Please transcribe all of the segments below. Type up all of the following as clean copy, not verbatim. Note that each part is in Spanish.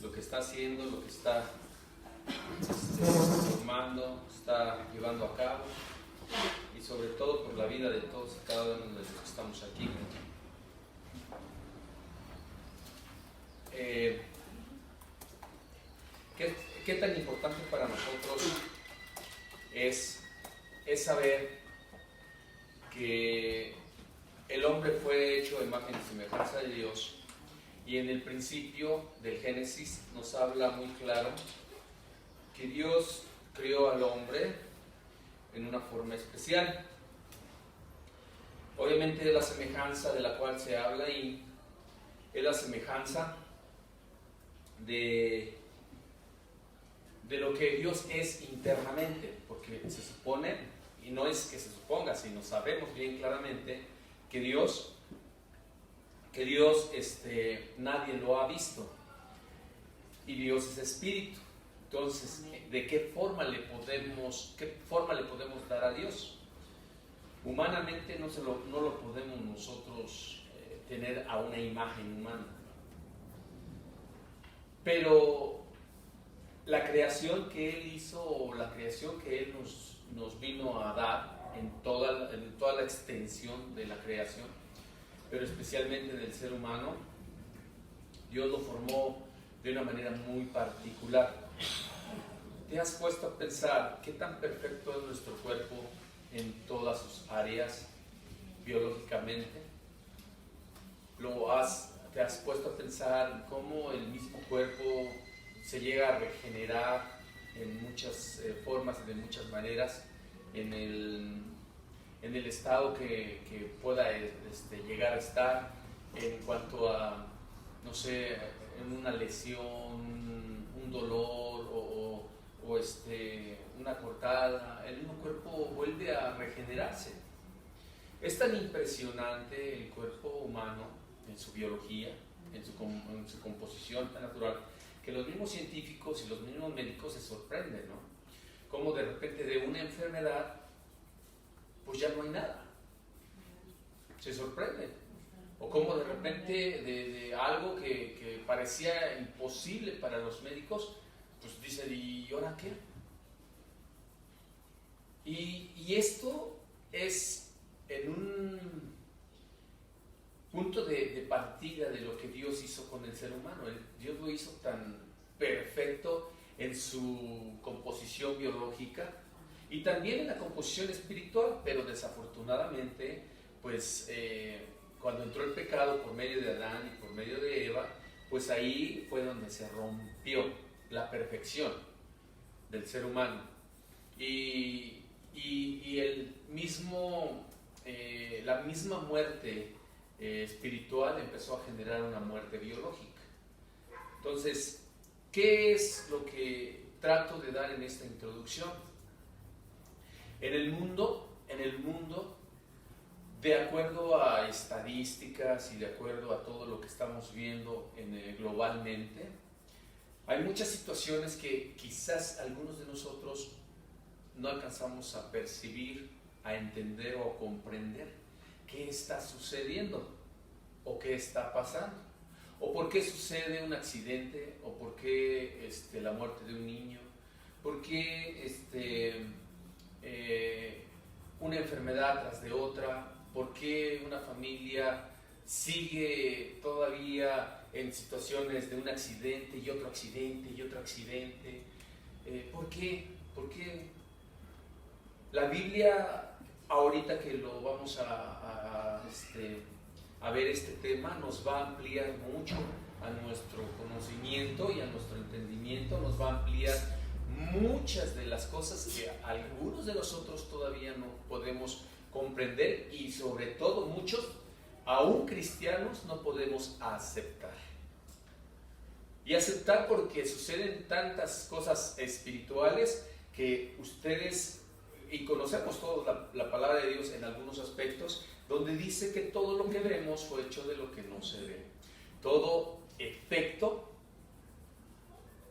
lo que está haciendo, lo que está formando, está llevando a cabo, y sobre todo por la vida de todos y cada uno de los que estamos aquí. ¿Qué tan importante para nosotros es saber que el hombre fue hecho a imagen y semejanza de Dios? Y en el principio del Génesis nos habla muy claro que Dios creó al hombre en una forma especial. Obviamente la semejanza de la cual se habla ahí es la semejanza de lo que Dios es internamente, porque se supone, y no es que se suponga, sino sabemos bien claramente que Dios nadie lo ha visto, y Dios es espíritu. Entonces, ¿de qué forma le podemos dar a Dios? Humanamente no lo podemos nosotros tener a una imagen humana, pero la creación que Él hizo, o la creación que Él nos vino a dar en toda la extensión de la creación, pero especialmente del ser humano, Dios lo formó de una manera muy particular. ¿Te has puesto a pensar qué tan perfecto es nuestro cuerpo en todas sus áreas biológicamente? ¿Te has puesto a pensar cómo el mismo cuerpo se llega a regenerar en muchas formas y de muchas maneras en el estado que pueda llegar a estar, en cuanto a, no sé, en una lesión, un dolor o una cortada? El mismo cuerpo vuelve a regenerarse. Es tan impresionante el cuerpo humano en su biología, en su composición tan natural, que los mismos científicos y los mismos médicos se sorprenden, ¿no? Cómo de repente de una enfermedad pues ya no hay nada. Se sorprenden. O cómo de repente de algo que parecía imposible para los médicos, pues dicen, ¿y ahora qué? Y esto es en un punto de partida de lo que Dios hizo con el ser humano. Dios lo hizo tan perfecto en su composición biológica y también en la composición espiritual, pero desafortunadamente, pues cuando entró el pecado por medio de Adán y por medio de Eva, pues ahí fue donde se rompió la perfección del ser humano. Y la misma muerte espiritual empezó a generar una muerte biológica. Entonces, ¿qué es lo que trato de dar en esta introducción? En el mundo, de acuerdo a estadísticas y de acuerdo a todo lo que estamos viendo globalmente, hay muchas situaciones que quizás algunos de nosotros no alcanzamos a percibir, a entender o a comprender qué está sucediendo o qué está pasando, o por qué sucede un accidente, o por qué la muerte de un niño, por qué una enfermedad tras de otra, por qué una familia sigue todavía en situaciones de un accidente y otro accidente y otro accidente. ¿Por qué? Porque la Biblia, ahorita que lo vamos a ver este tema, nos va a ampliar mucho a nuestro conocimiento y a nuestro entendimiento, nos va a ampliar muchas de las cosas que algunos de nosotros todavía no podemos comprender, y sobre todo muchos, aún cristianos, no podemos aceptar. Y aceptar porque suceden tantas cosas espirituales que ustedes, y conocemos todos la palabra de Dios en algunos aspectos, donde dice que todo lo que vemos fue hecho de lo que no se ve. Todo efecto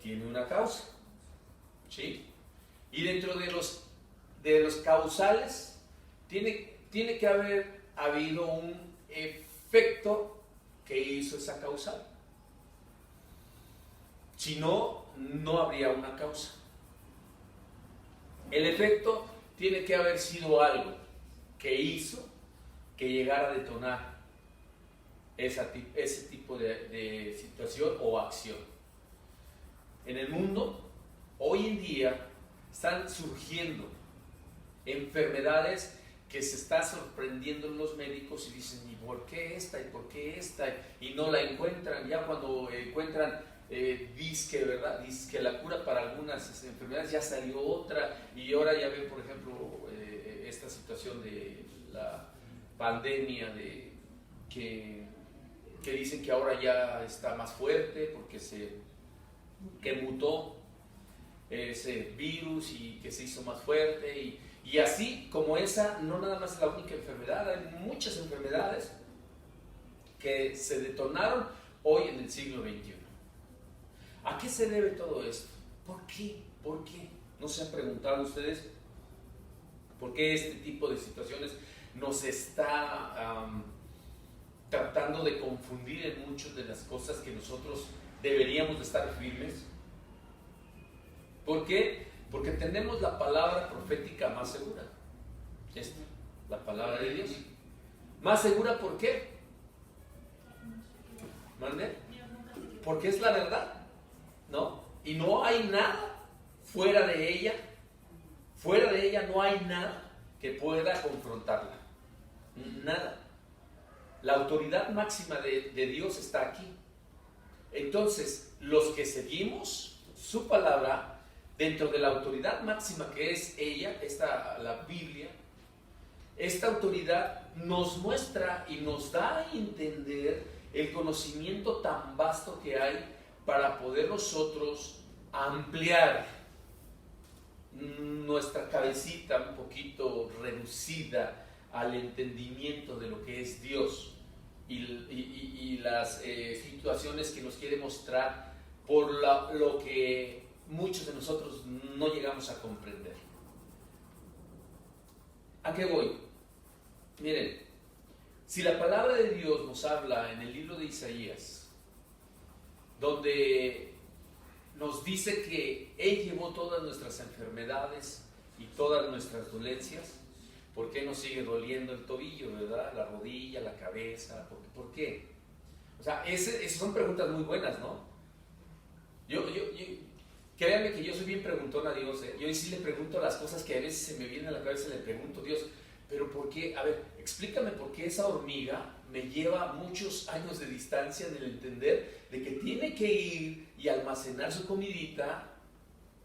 tiene una causa, ¿sí? Y dentro de los causales tiene que haber habido un efecto que hizo esa causal. Si no, no habría una causa. El efecto tiene que haber sido algo que hizo que llegara a detonar ese tipo de situación o acción. En el mundo, hoy en día, están surgiendo enfermedades que se está sorprendiendo los médicos y dicen, ¿y por qué esta? ¿Y por qué esta? Y no la encuentran. Ya cuando encuentran, dizque, ¿verdad? Dizque la cura para algunas enfermedades, ya salió otra. Y ahora ya ven, por ejemplo, esta situación de la pandemia que dicen que ahora ya está más fuerte porque que mutó ese virus y que se hizo más fuerte y así como esa, no nada más es la única enfermedad, hay muchas enfermedades que se detonaron hoy en el siglo XXI. ¿A qué se debe todo esto? ¿Por qué? ¿Por qué? ¿No se han preguntado ustedes por qué este tipo de situaciones nos está tratando de confundir en muchas de las cosas que nosotros deberíamos de estar firmes? ¿Por qué? Porque tenemos la palabra profética más segura. Esta, la palabra de Dios. ¿Más segura por qué? ¿Mande? Porque es la verdad, ¿no? Y no hay nada fuera de ella. Fuera de ella no hay nada que pueda confrontarla. Nada. La autoridad máxima de Dios está aquí. Entonces, los que seguimos su palabra, dentro de la autoridad máxima que es ella, la Biblia, esta autoridad nos muestra y nos da a entender el conocimiento tan vasto que hay para poder nosotros ampliar nuestra cabecita un poquito reducida al entendimiento de lo que es Dios y las situaciones que nos quiere mostrar por lo que muchos de nosotros no llegamos a comprender. ¿A qué voy? Miren, si la palabra de Dios nos habla en el libro de Isaías, donde nos dice que Él llevó todas nuestras enfermedades y todas nuestras dolencias, ¿por qué nos sigue doliendo el tobillo, verdad? La rodilla, la cabeza, ¿por qué? O sea, esas son preguntas muy buenas, ¿no? Créanme que yo soy bien preguntón a Dios, ¿eh? Yo sí le pregunto las cosas que a veces se me vienen a la cabeza, le pregunto, Dios, pero ¿por qué? A ver, explícame por qué esa hormiga me lleva muchos años de distancia en el entender de que tiene que ir y almacenar su comidita,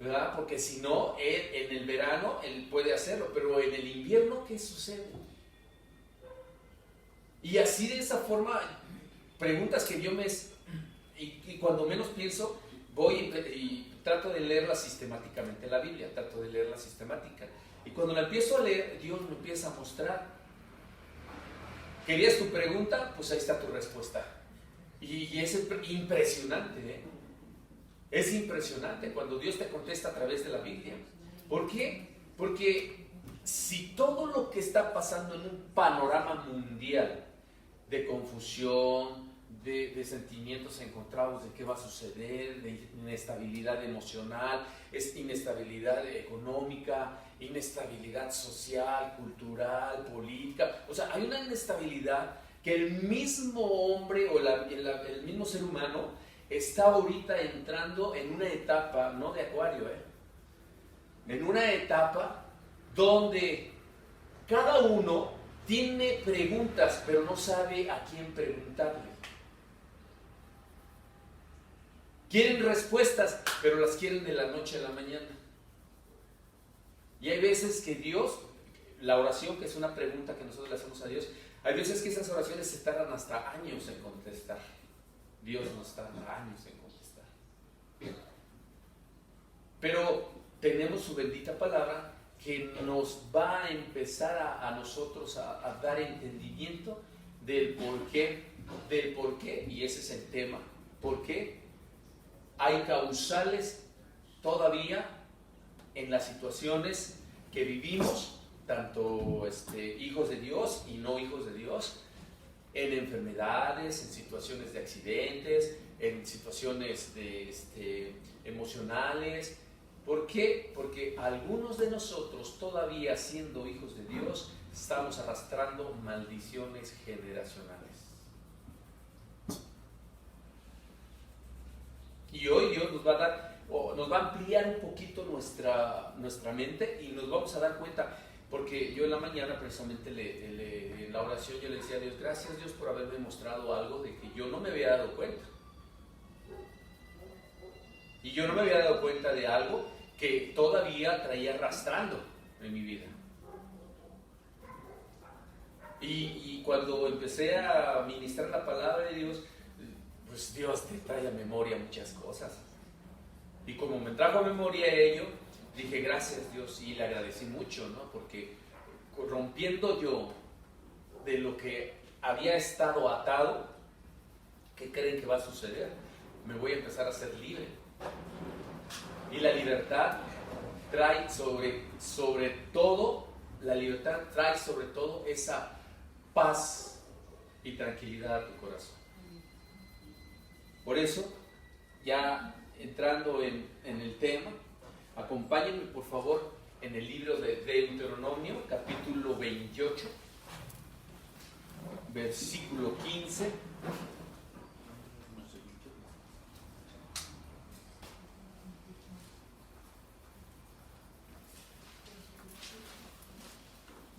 ¿verdad? Porque si no, en el verano él puede hacerlo, pero en el invierno, ¿qué sucede? Y así de esa forma, preguntas que yo y cuando menos pienso, voy y trato de leerla sistemáticamente, la Biblia, trato de leerla sistemática. Y cuando la empiezo a leer, Dios me empieza a mostrar. ¿Querías tu pregunta? Pues ahí está tu respuesta. Y es impresionante, ¿eh? Es impresionante cuando Dios te contesta a través de la Biblia. ¿Por qué? Porque si todo lo que está pasando en un panorama mundial de confusión, de sentimientos encontrados de qué va a suceder, de inestabilidad emocional, inestabilidad económica, inestabilidad social, cultural, política, o sea, hay una inestabilidad que el mismo hombre o el mismo ser humano está ahorita entrando en una etapa, no de Acuario, en una etapa donde cada uno tiene preguntas, pero no sabe a quién preguntarle. Quieren respuestas, pero las quieren de la noche a la mañana. Y hay veces que Dios, la oración, que es una pregunta que nosotros le hacemos a Dios, hay veces que esas oraciones se tardan hasta años en contestar. Dios nos tarda años en contestar. Pero tenemos su bendita palabra que nos va a empezar a nosotros a dar entendimiento del por qué, y ese es el tema, por qué hay causales todavía en las situaciones que vivimos, tanto hijos de Dios y no hijos de Dios, en enfermedades, en situaciones de accidentes, en situaciones emocionales. ¿Por qué? Porque algunos de nosotros, todavía siendo hijos de Dios, estamos arrastrando maldiciones generacionales. Y hoy Dios nos va a dar, nos va a ampliar un poquito nuestra mente, y nos vamos a dar cuenta, porque yo en la mañana precisamente en la oración yo le decía a Dios, gracias Dios por haberme mostrado algo de que yo no me había dado cuenta. Y yo no me había dado cuenta de algo que todavía traía arrastrando en mi vida. Y cuando empecé a ministrar la palabra de Dios, pues Dios te trae a memoria muchas cosas. Y como me trajo a memoria ello, dije gracias Dios, y le agradecí mucho, ¿no? Porque rompiendo yo de lo que había estado atado, ¿qué creen que va a suceder? Me voy a empezar a ser libre. Y la libertad trae sobre todo, la libertad trae sobre todo esa paz y tranquilidad a tu corazón. Por eso, ya entrando en el tema, acompáñenme por favor en el libro de Deuteronomio, capítulo 28, versículo 15.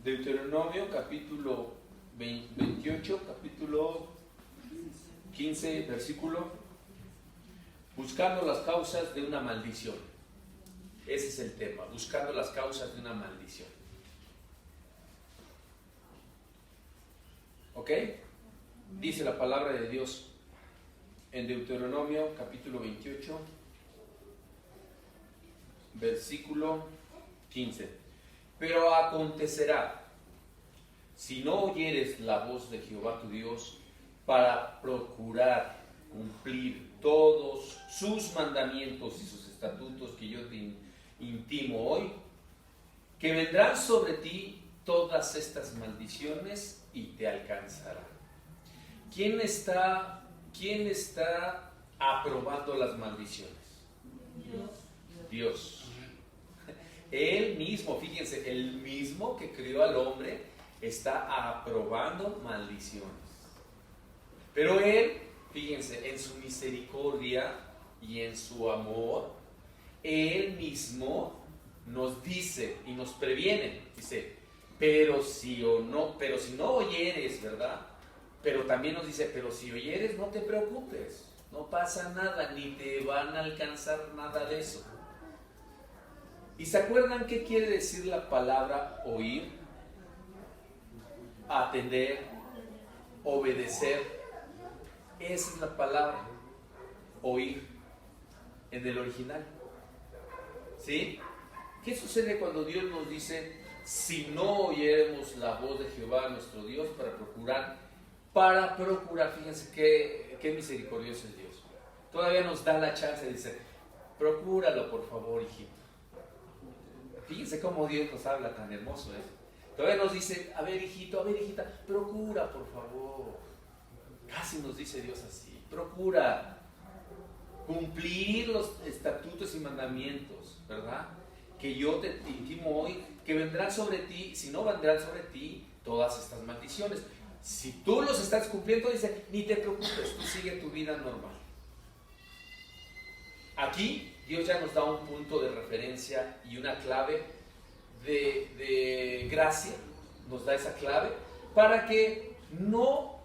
Deuteronomio, capítulo 28, capítulo 15, versículo, buscando las causas de una maldición. Ese es el tema, buscando las causas de una maldición. ¿Ok? Dice la palabra de Dios en Deuteronomio, capítulo 28, versículo 15. Pero acontecerá, si no oyeres la voz de Jehová tu Dios, para procurar cumplir todos sus mandamientos y sus estatutos que yo te intimo hoy, que vendrán sobre ti todas estas maldiciones y te alcanzarán. ¿Quién está aprobando las maldiciones? Dios. Él mismo, fíjense, el mismo que crió al hombre está aprobando maldiciones. Pero Él, fíjense, en su misericordia y en su amor, Él mismo nos dice y nos previene. Dice, pero si no oyeres, ¿verdad? Pero también nos dice, pero si oyeres, no te preocupes, no pasa nada, ni te van a alcanzar nada de eso. ¿Y se acuerdan qué quiere decir la palabra oír? Atender, obedecer. Esa es la palabra, oír, en el original. ¿Sí? ¿Qué sucede cuando Dios nos dice, si no oyéramos la voz de Jehová nuestro Dios para procurar, fíjense qué misericordioso es Dios. Todavía nos da la chance de decir, procúralo por favor, hijito. Fíjense cómo Dios nos habla tan hermoso, ¿eh? Todavía nos dice, a ver hijito, a ver hijita, procura por favor. Casi nos dice Dios así, procura cumplir los estatutos y mandamientos, ¿verdad? Que yo te intimo hoy, que vendrán sobre ti, si no vendrán sobre ti todas estas maldiciones. Si tú los estás cumpliendo, dice, ni te preocupes, tú sigue tu vida normal. Aquí Dios ya nos da un punto de referencia y una clave de gracia, nos da esa clave para que no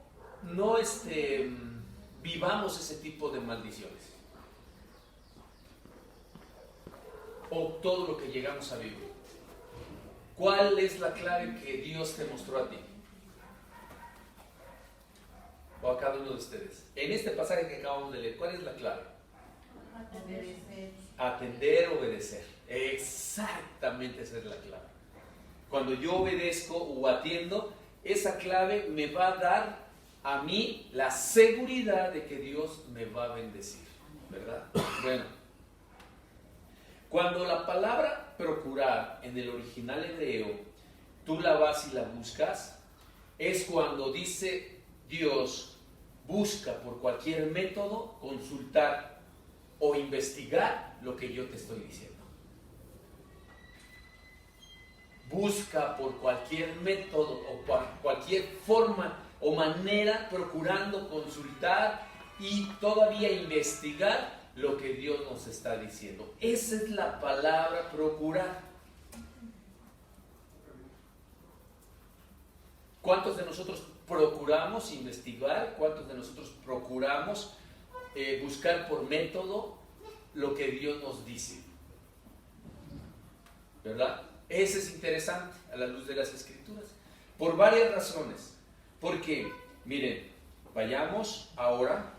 vivamos ese tipo de maldiciones o todo lo que llegamos a vivir. ¿Cuál es la clave que Dios te mostró a ti? O a cada uno de ustedes. En este pasaje que acabamos de leer, ¿cuál es la clave? Atender, obedecer. Exactamente esa es la clave. Cuando yo obedezco o atiendo, esa clave me va a dar a mí la seguridad de que Dios me va a bendecir, ¿verdad? Bueno, cuando la palabra procurar en el original hebreo, tú la vas y la buscas, es cuando dice Dios, busca por cualquier método consultar o investigar lo que yo te estoy diciendo. Busca por cualquier método o cualquier forma o manera procurando consultar y todavía investigar lo que Dios nos está diciendo. Esa es la palabra procurar. ¿Cuántos de nosotros procuramos investigar? ¿Cuántos de nosotros procuramos buscar por método lo que Dios nos dice? ¿Verdad? Ese es interesante a la luz de las Escrituras. Por varias razones. Porque, miren, vayamos ahora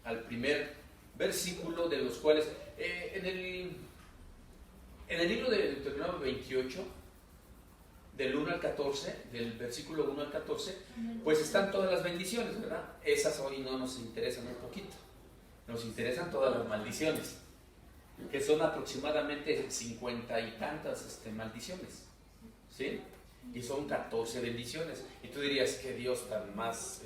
al primer versículo de los cuales, en el libro de Deuteronomio 28, del 1 al 14, del versículo 1 al 14, pues están todas las bendiciones, ¿verdad? Esas hoy no nos interesan un poquito. Nos interesan todas las maldiciones, que son aproximadamente 50 y tantas maldiciones, ¿sí? Y son 14 bendiciones. Y tú dirías, que Dios tan más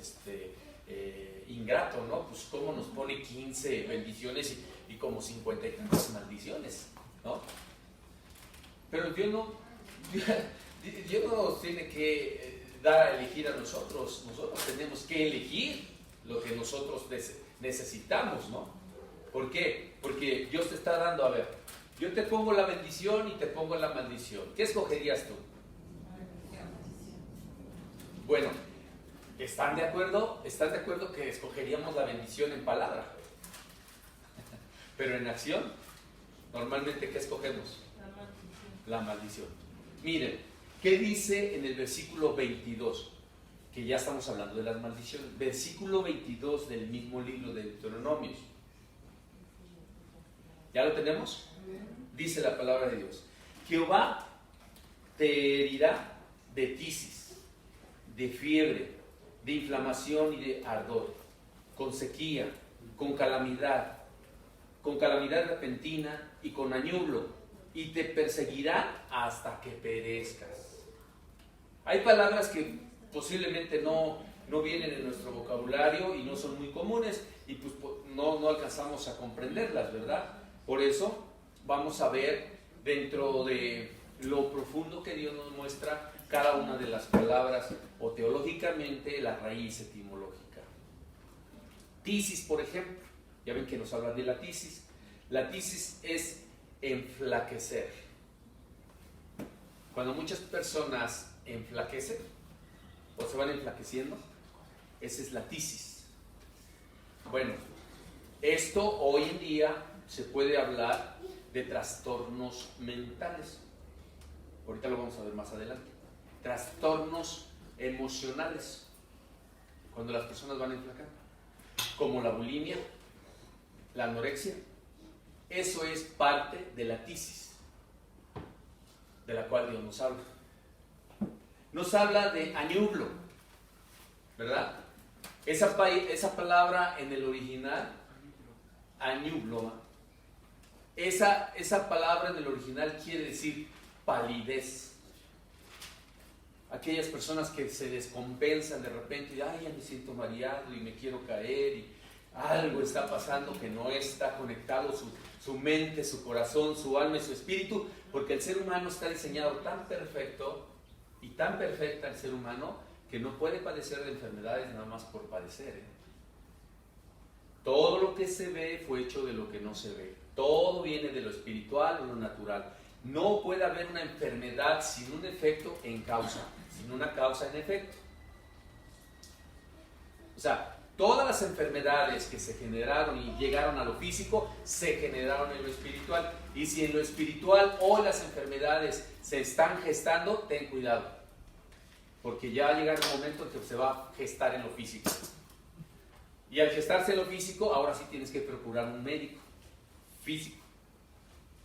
ingrato, ¿no? Pues cómo nos pone 15 bendiciones y como 50 y tantas maldiciones, ¿no? Pero Dios no nos tiene que dar a elegir a nosotros. Nosotros tenemos que elegir lo que nosotros necesitamos, ¿no? ¿Por qué? Porque Dios te está dando, a ver, yo te pongo la bendición y te pongo la maldición. ¿Qué escogerías tú? Bueno, ¿están de acuerdo? ¿Están de acuerdo que escogeríamos la bendición en palabra? Pero en acción, normalmente, ¿qué escogemos? La maldición. Miren, ¿qué dice en el versículo 22? Que ya estamos hablando de las maldiciones. Versículo 22 del mismo libro de Deuteronomios. ¿Ya lo tenemos? Dice la palabra de Dios: Jehová te herirá de tisis, de fiebre, de inflamación y de ardor, con sequía, con calamidad repentina y con añublo, y te perseguirá hasta que perezcas. Hay palabras que posiblemente no vienen en nuestro vocabulario y no son muy comunes, y pues no alcanzamos a comprenderlas, ¿verdad? Por eso vamos a ver dentro de lo profundo que Dios nos muestra cada una de las palabras, o teológicamente la raíz etimológica. Tisis, por ejemplo, ya ven que nos hablan de la tisis. La tisis es enflaquecer. Cuando muchas personas enflaquecen o se van enflaqueciendo, esa es la tisis. Bueno, esto hoy en día se puede hablar de trastornos mentales. Ahorita lo vamos a ver más adelante. Trastornos emocionales, cuando las personas van enflacando, como la bulimia, la anorexia. Eso es parte de la tisis, de la cual Dios nos habla. Nos habla de añublo, ¿verdad? Esa palabra en el original, añublo, esa palabra en el original quiere decir palidez. Aquellas personas que se descompensan de repente y ay, ya me siento mareado y me quiero caer y algo está pasando que no está conectado su mente, su corazón, su alma y su espíritu, porque el ser humano está diseñado tan perfecto y tan perfecta el ser humano que no puede padecer de enfermedades nada más por padecer. Todo lo que se ve fue hecho de lo que no se ve. Todo viene de lo espiritual o lo natural. No puede haber una enfermedad sin un efecto en causa, sin una causa en efecto. O sea, todas las enfermedades que se generaron y llegaron a lo físico, se generaron en lo espiritual. Y si en lo espiritual hoy las enfermedades se están gestando, ten cuidado. Porque ya llega el momento en que se va a gestar en lo físico. Y al gestarse en lo físico, ahora sí tienes que procurar un médico físico.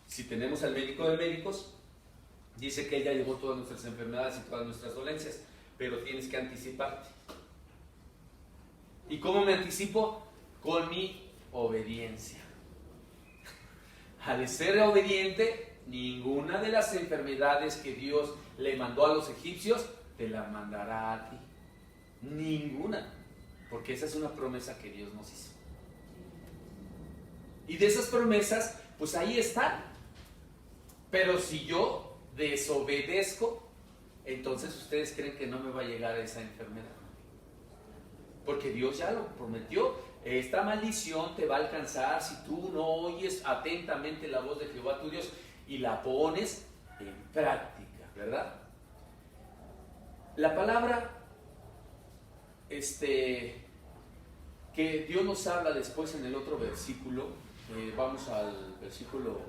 Si tenemos al médico de médicos, dice que él ya llevó todas nuestras enfermedades y todas nuestras dolencias, pero tienes que anticiparte. ¿Y cómo me anticipo? Con mi obediencia. Al ser obediente, ninguna de las enfermedades que Dios le mandó a los egipcios te la mandará a ti. Ninguna. porque esa es una promesa que Dios nos hizo. Y de esas promesas, pues ahí están. Pero si yo desobedezco, entonces ustedes creen que no me va a llegar esa enfermedad. Porque Dios ya lo prometió. Esta maldición te va a alcanzar si tú no oyes atentamente la voz de Jehová tu Dios y la pones en práctica, ¿verdad? La palabra que Dios nos habla después en el otro versículo, vamos al versículo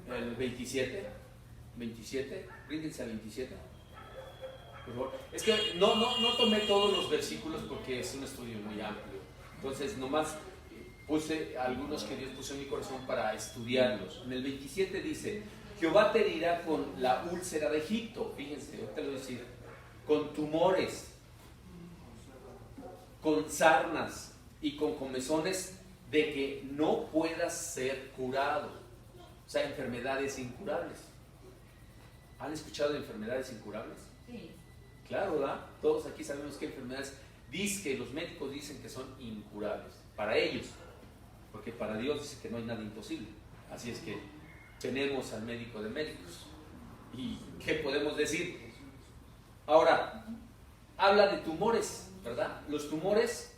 el 27, bríndense al 27, por favor. Es que no tomé todos los versículos porque es un estudio muy amplio, entonces nomás puse algunos que Dios puso en mi corazón para estudiarlos. En el 27 dice: Jehová te herirá con la úlcera de Egipto, fíjense, ahorita lo voy a decir, con tumores, con sarnas y con comezones de que no puedas ser curado. O sea, enfermedades incurables. ¿Han escuchado de enfermedades incurables? Sí. Claro, ¿verdad? Todos aquí sabemos que enfermedades, los médicos dicen que son incurables, para ellos, porque para Dios dice que no hay nada imposible. Así es que tenemos al médico de médicos. ¿Y qué podemos decir? Ahora, habla de tumores, ¿verdad? Los tumores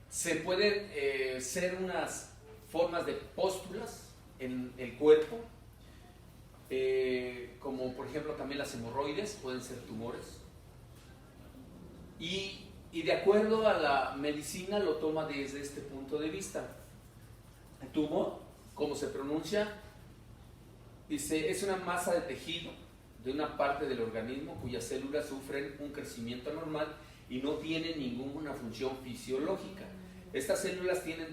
se pueden ser unas formas de pústulas en el cuerpo, como por ejemplo también las hemorroides pueden ser tumores. Y de acuerdo a la medicina lo toma desde este punto de vista. El tumor, como se pronuncia, dice, es una masa de tejido de una parte del organismo cuyas células sufren un crecimiento anormal y no tienen ninguna función fisiológica. Estas células tienen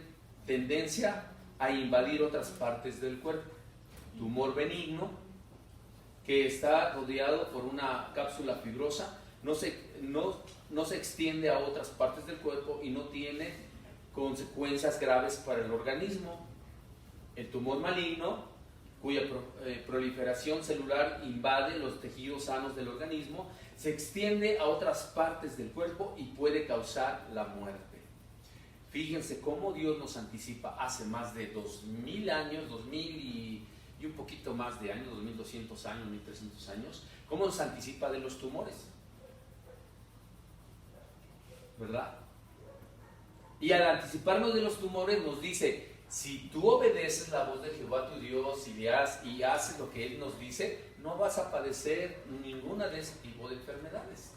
tendencia a invadir otras partes del cuerpo. Tumor benigno, que está rodeado por una cápsula fibrosa, no se extiende a otras partes del cuerpo y no tiene consecuencias graves para el organismo. El tumor maligno, cuya proliferación celular invade los tejidos sanos del organismo, se extiende a otras partes del cuerpo y puede causar la muerte. Fíjense cómo Dios nos anticipa hace más de 2000 años, 2000 y un poquito más de años, 2200 años, 1300 años, cómo nos anticipa de los tumores, ¿verdad? Y al anticiparnos de los tumores nos dice, si tú obedeces la voz de Jehová tu Dios y haces lo que Él nos dice, no vas a padecer ninguna de ese tipo de enfermedades.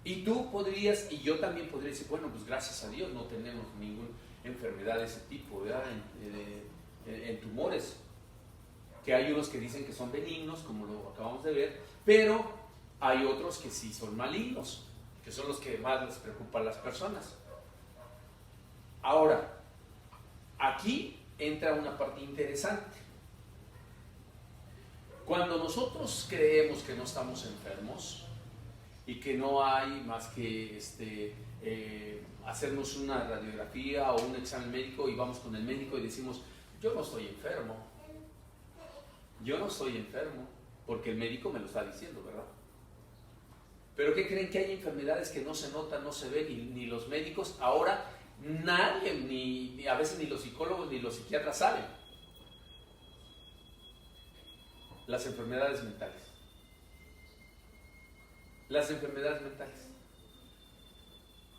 Y tú podrías, y yo también podría decir, bueno, pues gracias a Dios no tenemos ninguna enfermedad de ese tipo, ¿verdad? En tumores, que hay unos que dicen que son benignos, como lo acabamos de ver, pero hay otros que sí son malignos, que son los que más les preocupan a las personas. Ahora, aquí entra una parte interesante. Cuando nosotros creemos que no estamos enfermos y que no hay más que hacernos una radiografía o un examen médico y vamos con el médico y decimos, yo no estoy enfermo, porque el médico me lo está diciendo, ¿verdad? Pero ¿qué creen? Que hay enfermedades que no se notan, no se ven, ni los médicos, ahora nadie, ni a veces ni los psicólogos ni los psiquiatras saben. Las enfermedades mentales. Las enfermedades mentales.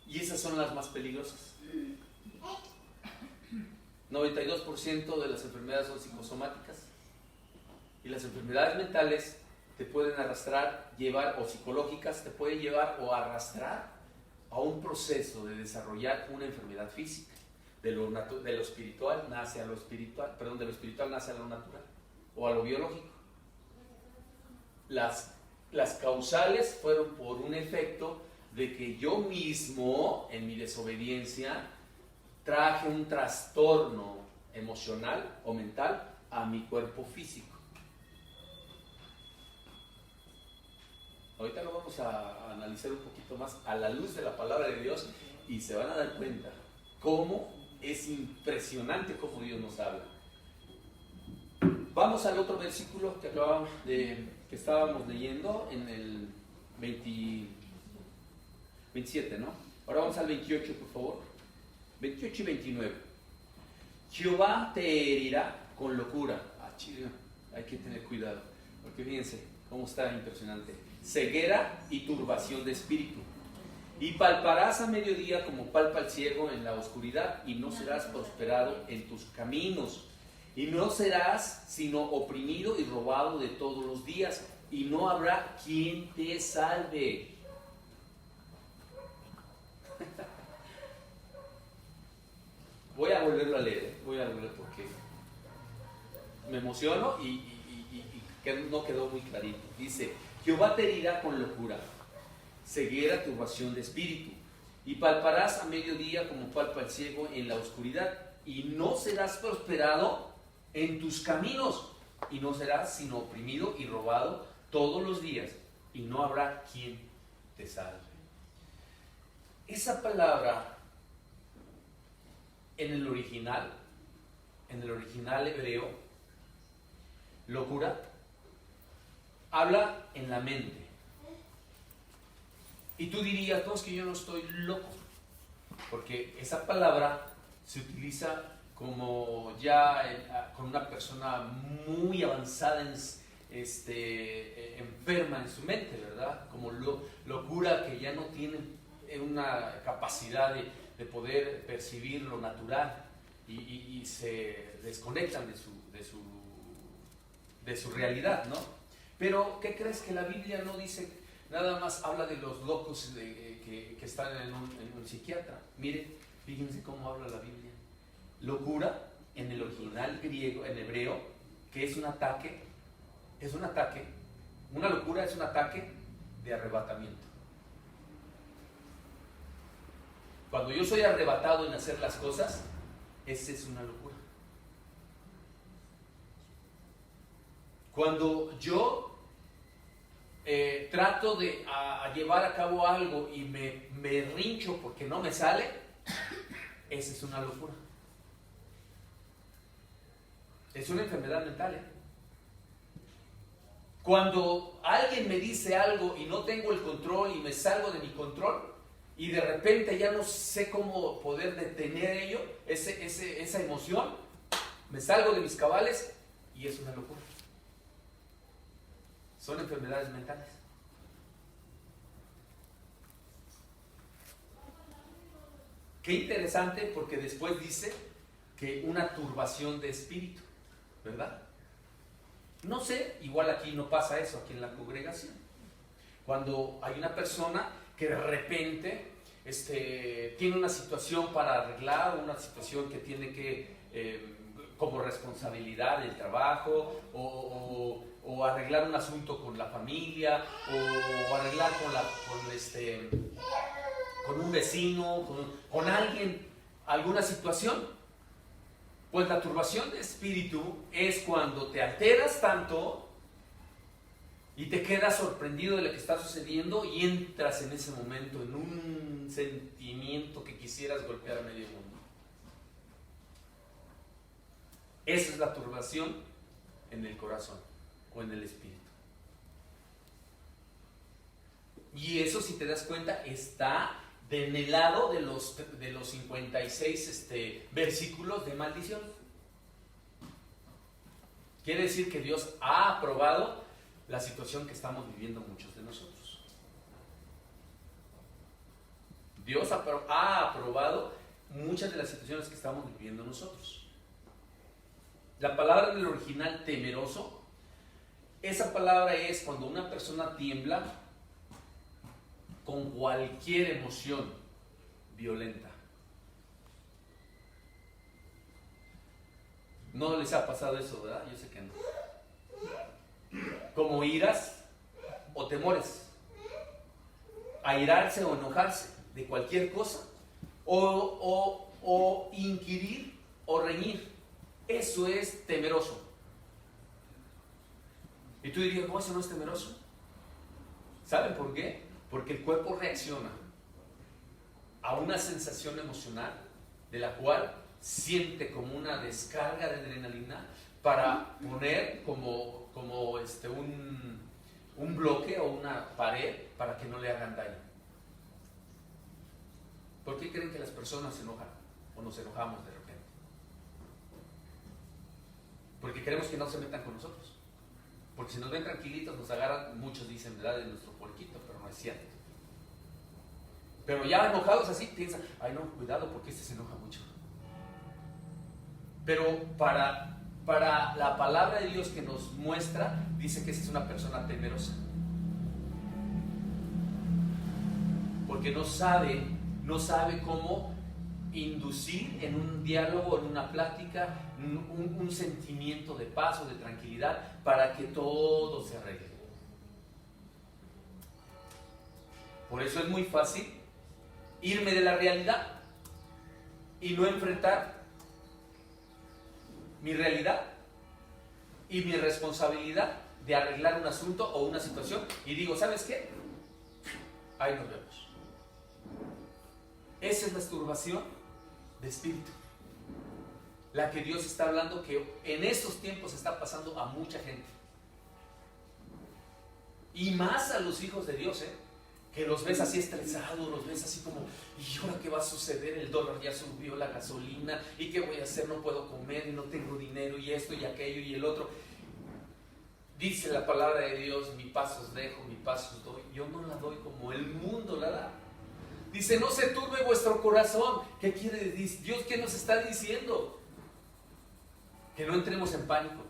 Y esas son las más peligrosas. 92% de las enfermedades son psicosomáticas. Y las enfermedades mentales te pueden arrastrar, llevar, o psicológicas, te pueden llevar o arrastrar a un proceso de desarrollar una enfermedad física. De lo espiritual nace a lo espiritual, de lo espiritual nace a lo natural o a lo biológico. Las causales fueron por un efecto de que yo mismo, en mi desobediencia, traje un trastorno emocional o mental a mi cuerpo físico. Ahorita lo vamos a analizar un poquito más a la luz de la palabra de Dios y se van a dar cuenta cómo es impresionante cómo Dios nos habla. Vamos al otro versículo que que estábamos leyendo en el 27, ¿no? Ahora vamos al 28, por favor. 28 y 29. Jehová te herirá con locura. Ah, chido, hay que tener cuidado, porque fíjense cómo está impresionante. Ceguera y turbación de espíritu. Y palparás a mediodía como palpa el ciego en la oscuridad, y no serás prosperado en tus caminos. Y no serás sino oprimido y robado de todos los días, y no habrá quien te salve. Voy a volverlo a leer, porque me emociono y no quedó muy clarito. Dice: Jehová te herirá con locura, ceguera, turbación de espíritu, y palparás a mediodía como palpa el ciego en la oscuridad, y no serás prosperado en tus caminos, y no serás sino oprimido y robado todos los días, y no habrá quien te salve. Esa palabra en el original hebreo, locura, habla en la mente. Y tú dirías: no, es que yo no estoy loco, porque esa palabra se utiliza como ya con una persona muy avanzada, enferma en su mente, ¿verdad? Como locura, que ya no tiene una capacidad de poder percibir lo natural y se desconectan de su realidad, ¿no? Pero, ¿qué crees? Que la Biblia no dice, nada más habla de los locos que están en un psiquiatra. Miren, fíjense cómo habla la Biblia. Locura, en el original griego, en hebreo, que es un ataque, una locura es un ataque de arrebatamiento. Cuando yo soy arrebatado en hacer las cosas, esa es una locura. Cuando yo trato de llevar a cabo algo y me rincho porque no me sale, esa es una locura. Es una enfermedad mental, ¿eh? Cuando alguien me dice algo y no tengo el control y me salgo de mi control y de repente ya no sé cómo poder detener ello, esa emoción, me salgo de mis cabales y es una locura. Son enfermedades mentales. Qué interesante, porque después dice que una turbación de espíritu, ¿verdad? No sé, igual aquí no pasa eso, aquí en la congregación. Cuando hay una persona que de repente tiene una situación para arreglar, una situación que tiene que, como responsabilidad del trabajo, o arreglar un asunto con la familia, o arreglar con un vecino, con alguien, alguna situación. Pues la turbación de espíritu es cuando te alteras tanto y te quedas sorprendido de lo que está sucediendo y entras en ese momento en un sentimiento que quisieras golpear a medio mundo. Esa es la turbación en el corazón o en el espíritu. Y eso, si te das cuenta, está en el lado de los 56 versículos de maldición. Quiere decir que Dios ha aprobado la situación que estamos viviendo muchos de nosotros. Dios ha aprobado muchas de las situaciones que estamos viviendo nosotros. La palabra del original temeroso, esa palabra es cuando una persona tiembla con cualquier emoción violenta. No les ha pasado eso, ¿verdad? Yo sé que no. Como iras o temores, airarse o enojarse de cualquier cosa, o inquirir o reñir. Eso es temeroso. Y tú dirías: no, eso no es temeroso. ¿Saben por qué? Porque el cuerpo reacciona a una sensación emocional de la cual siente como una descarga de adrenalina para poner como un bloque o una pared para que no le hagan daño. ¿Por qué creen que las personas se enojan o nos enojamos de repente? Porque queremos que no se metan con nosotros. Porque si nos ven tranquilitos nos agarran, muchos dicen, ¿verdad?, de nuestro puerquito, pero no es cierto. Pero ya enojados así piensan, ay no, cuidado porque este se enoja mucho. Pero para la palabra de Dios que nos muestra, dice que esa es una persona temerosa. Porque no sabe cómo inducir en un diálogo, en una plática, un sentimiento de paz o de tranquilidad para que todo se arregle. Por eso es muy fácil irme de la realidad y no enfrentar mi realidad y mi responsabilidad de arreglar un asunto o una situación, y digo, ¿sabes qué? Ahí nos vemos. Esa es la turbación de espíritu, la que Dios está hablando, que en estos tiempos está pasando a mucha gente, y más a los hijos de Dios, que los ves así estresados, los ves así como, ¿y ahora qué va a suceder? El dólar ya subió, la gasolina, ¿y qué voy a hacer? No puedo comer y no tengo dinero, y esto y aquello y el otro. Dice la palabra de Dios, mi paz os dejo, mi paz os doy. Yo no la doy como el mundo la da. Dice, no se turbe vuestro corazón. ¿Qué quiere decir Dios? ¿Qué nos está diciendo? Que no entremos en pánico,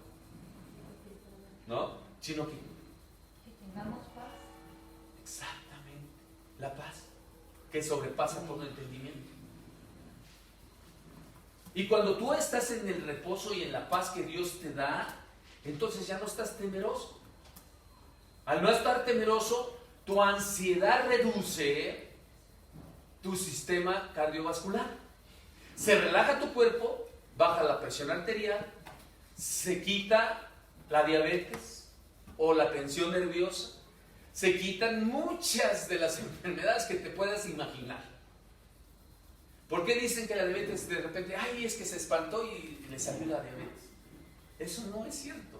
¿no? Sino que tengamos paz. Exactamente, la paz que sobrepasa todo entendimiento. Y cuando tú estás en el reposo y en la paz que Dios te da, entonces ya no estás temeroso. Al no estar temeroso, tu ansiedad reduce tu sistema cardiovascular. Se relaja tu cuerpo, baja la presión arterial, se quita la diabetes o la tensión nerviosa, se quitan muchas de las enfermedades que te puedas imaginar. ¿Por qué dicen que la diabetes de repente, ay, es que se espantó y le salió la diabetes? Eso no es cierto.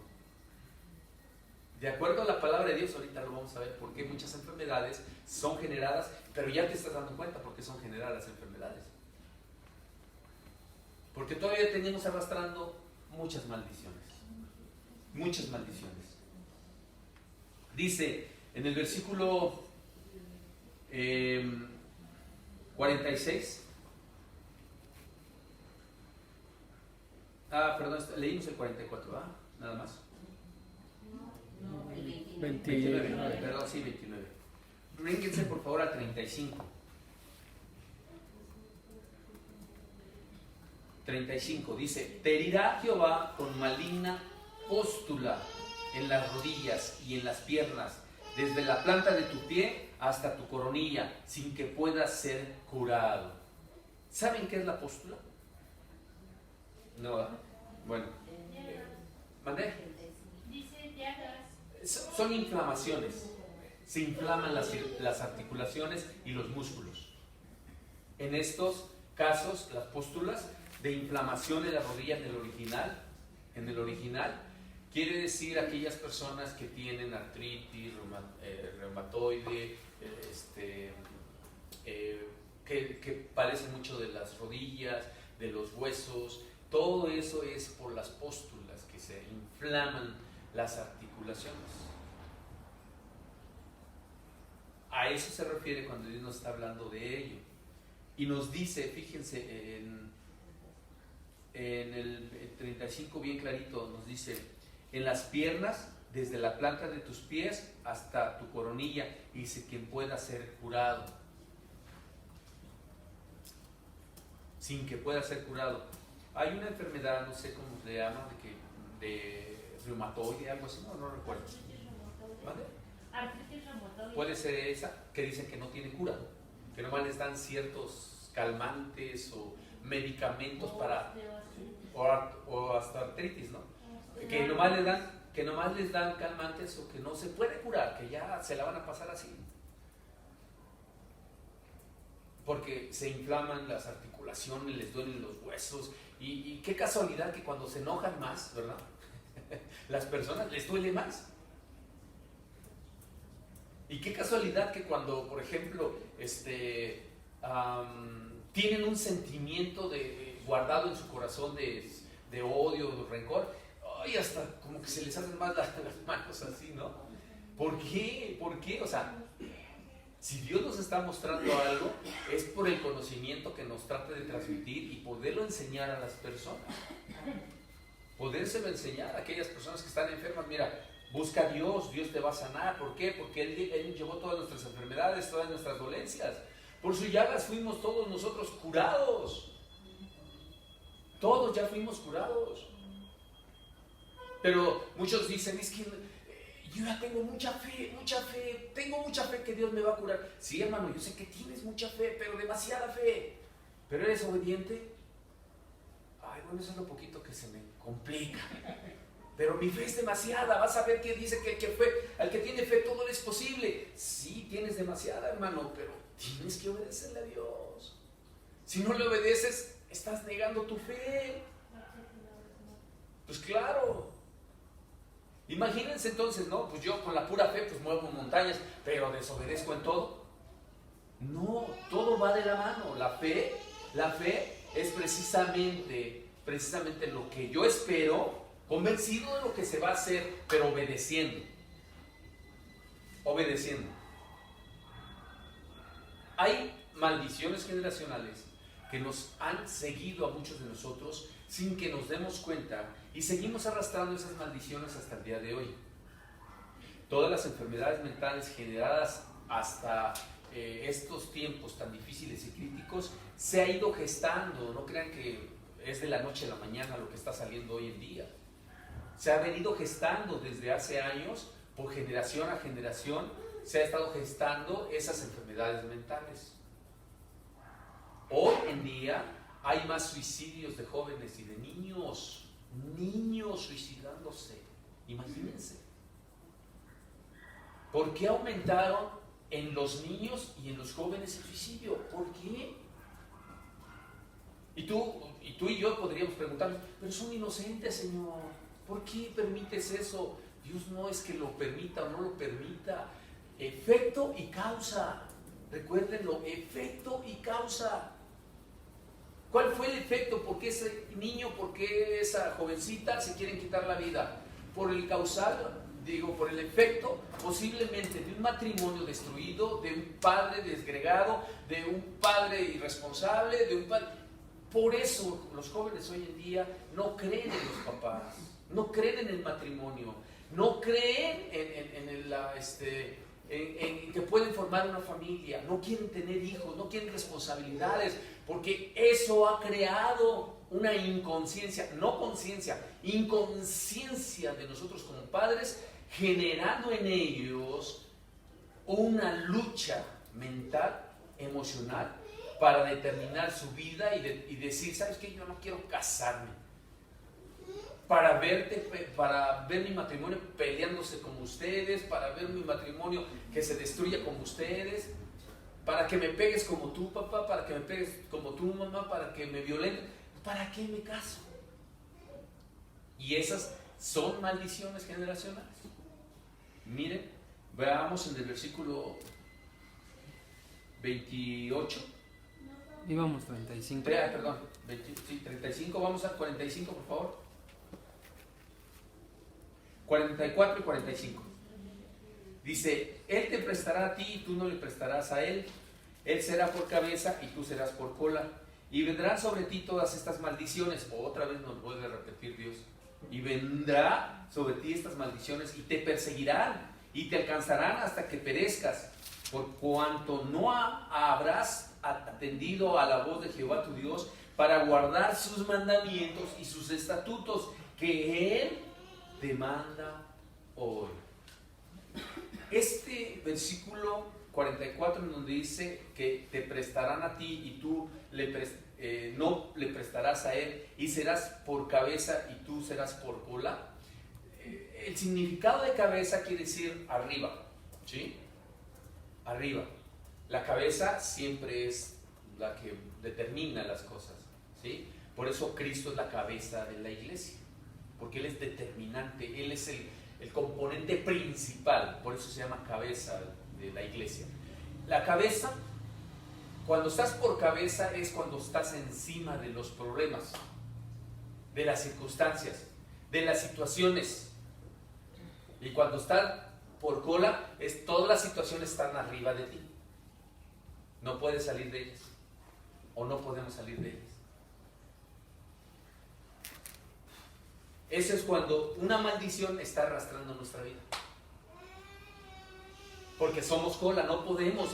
De acuerdo a la palabra de Dios, ahorita lo vamos a ver, porque muchas enfermedades son generadas, pero ya te estás dando cuenta por qué son generadas las enfermedades. Porque todavía tenemos arrastrando muchas maldiciones. Muchas maldiciones. Dice en el versículo 46. Perdón, leímos el 44, ¿ah? Nada más. No, el 29, perdón, sí, 29. Rínguense por favor a 35. 35 dice, te herirá Jehová con maligna póstula en las rodillas y en las piernas, desde la planta de tu pie hasta tu coronilla, sin que puedas ser curado. ¿Saben qué es la póstula? No, ¿verdad? Bueno. ¿Mandé? Dice llagas. Son inflamaciones. Se inflaman las articulaciones y los músculos. En estos casos, las póstulas de inflamación de la rodilla en el original, quiere decir aquellas personas que tienen artritis, reumatoide, que padecen mucho de las rodillas, de los huesos. Todo eso es por las póstulas, que se inflaman las articulaciones. A eso se refiere cuando Dios nos está hablando de ello. Y nos dice, fíjense, en el 35 bien clarito nos dice, en las piernas, desde la planta de tus pies hasta tu coronilla, dice, quien pueda ser curado. Sin que pueda ser curado. Hay una enfermedad, no sé cómo se llama, de reumatoide, algo así, no recuerdo. ¿Vale? Artritis reumatoide. Puede ser esa, que dicen que no tiene cura, que nomás les dan ciertos calmantes o medicamentos para, o hasta artritis, ¿no? Que nomás les dan calmantes o que no se puede curar, que ya se la van a pasar así. Porque se inflaman las articulaciones, les duelen los huesos, y qué casualidad que cuando se enojan más, ¿verdad? las personas les duele más. Y qué casualidad que cuando, por ejemplo, tienen un sentimiento guardado en su corazón de odio, de rencor, ay, hasta como que se les hacen más las manos así, ¿no? ¿Por qué? ¿Por qué? O sea, si Dios nos está mostrando algo, es por el conocimiento que nos trata de transmitir y poderlo enseñar a las personas. Podérselo enseñar a aquellas personas que están enfermas. Mira, busca a Dios, Dios te va a sanar. ¿Por qué? Porque Él llevó todas nuestras enfermedades, todas nuestras dolencias. Por sus llagas fuimos todos nosotros curados. Todos ya fuimos curados. Pero muchos dicen, es que yo ya tengo mucha fe, tengo mucha fe que Dios me va a curar. Sí, hermano, yo sé que tienes mucha fe, pero demasiada fe. ¿Pero eres obediente? Ay, bueno, eso es lo poquito que se me complica. Pero mi fe es demasiada. Vas a ver que dice que al que tiene fe todo le es posible. Sí, tienes demasiada, hermano, pero tienes que obedecerle a Dios. Si no le obedeces, estás negando tu fe. Pues claro. Imagínense entonces, ¿no? Pues yo con la pura fe pues muevo montañas, pero desobedezco en todo. No, todo va de la mano. La fe es precisamente lo que yo espero, convencido de lo que se va a hacer, pero obedeciendo. Obedeciendo. Hay maldiciones generacionales que nos han seguido a muchos de nosotros sin que nos demos cuenta y seguimos arrastrando esas maldiciones hasta el día de hoy. Todas las enfermedades mentales generadas hasta estos tiempos tan difíciles y críticos se ha ido gestando. No crean que es de la noche a la mañana lo que está saliendo hoy en día. Se ha venido gestando desde hace años, por generación a generación, se ha estado gestando esas enfermedades mentales. Hoy en día hay más suicidios de jóvenes y de niños suicidándose. Imagínense. ¿Por qué aumentaron en los niños y en los jóvenes el suicidio? ¿Por qué? Y tú y yo podríamos preguntarnos, pero son inocentes, Señor. ¿Por qué permites eso? Dios no es que lo permita o no lo permita. Efecto y causa. Recuérdenlo, efecto y causa. ¿Cuál fue el efecto? ¿Por qué ese niño, por qué esa jovencita se quieren quitar la vida? Por el causal, por el efecto posiblemente de un matrimonio destruido, de un padre desgregado, de un padre irresponsable, de un padre... Por eso los jóvenes hoy en día no creen en los papás, no creen en el matrimonio, no creen en que pueden formar una familia, no quieren tener hijos, no quieren responsabilidades, porque eso ha creado una inconsciencia, no conciencia, inconsciencia de nosotros como padres, generando en ellos una lucha mental, emocional, para determinar su vida y decir, ¿sabes qué? Yo no quiero casarme. Para ver mi matrimonio peleándose como ustedes, para ver mi matrimonio que se destruya como ustedes, para que me pegues como tú, papá, para que me pegues como tú, mamá, para que me violenten. ¿Para qué me caso? Y esas son maldiciones generacionales. Miren, veamos en el versículo 28. Íbamos 35. Perdón, 35, vamos al 45, por favor. 44 y 45. Dice, Él te prestará a ti y tú no le prestarás a Él. Él será por cabeza y tú serás por cola. Y vendrán sobre ti todas estas maldiciones. Otra vez nos vuelve a repetir Dios. Y vendrá sobre ti estas maldiciones y te perseguirán y te alcanzarán hasta que perezcas. Por cuanto no habrás atendido a la voz de Jehová tu Dios para guardar sus mandamientos y sus estatutos que Él te manda hoy. Este versículo 44 en donde dice que te prestarán a ti y tú no le prestarás a Él y serás por cabeza y tú serás por cola. El significado de cabeza quiere decir arriba, ¿sí? Arriba. La cabeza siempre es la que determina las cosas, ¿sí? Por eso Cristo es la cabeza de la iglesia. porque Él es determinante, Él es el componente principal, por eso se llama cabeza de la iglesia. La cabeza, cuando estás por cabeza, es cuando estás encima de los problemas, de las circunstancias, de las situaciones. Y cuando estás por cola, todas las situaciones están arriba de ti. No puedes salir de ellas, o no podemos salir de ellas. Eso es cuando una maldición está arrastrando nuestra vida. Porque somos cola, no podemos,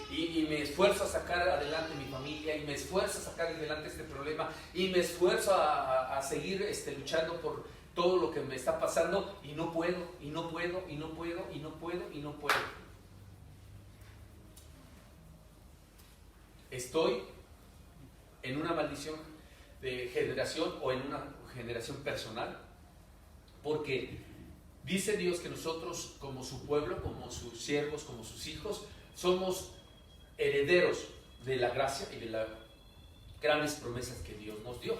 y me esfuerzo a sacar adelante mi familia, y me esfuerzo a sacar adelante este problema, y me esfuerzo a seguir luchando por todo lo que me está pasando, y no puedo, y no puedo, y no puedo, y no puedo, y no puedo. Estoy en una maldición de generación o en una generación personal, porque dice Dios que nosotros, como su pueblo, como sus siervos, como sus hijos, somos herederos de la gracia y de las grandes promesas que Dios nos dio.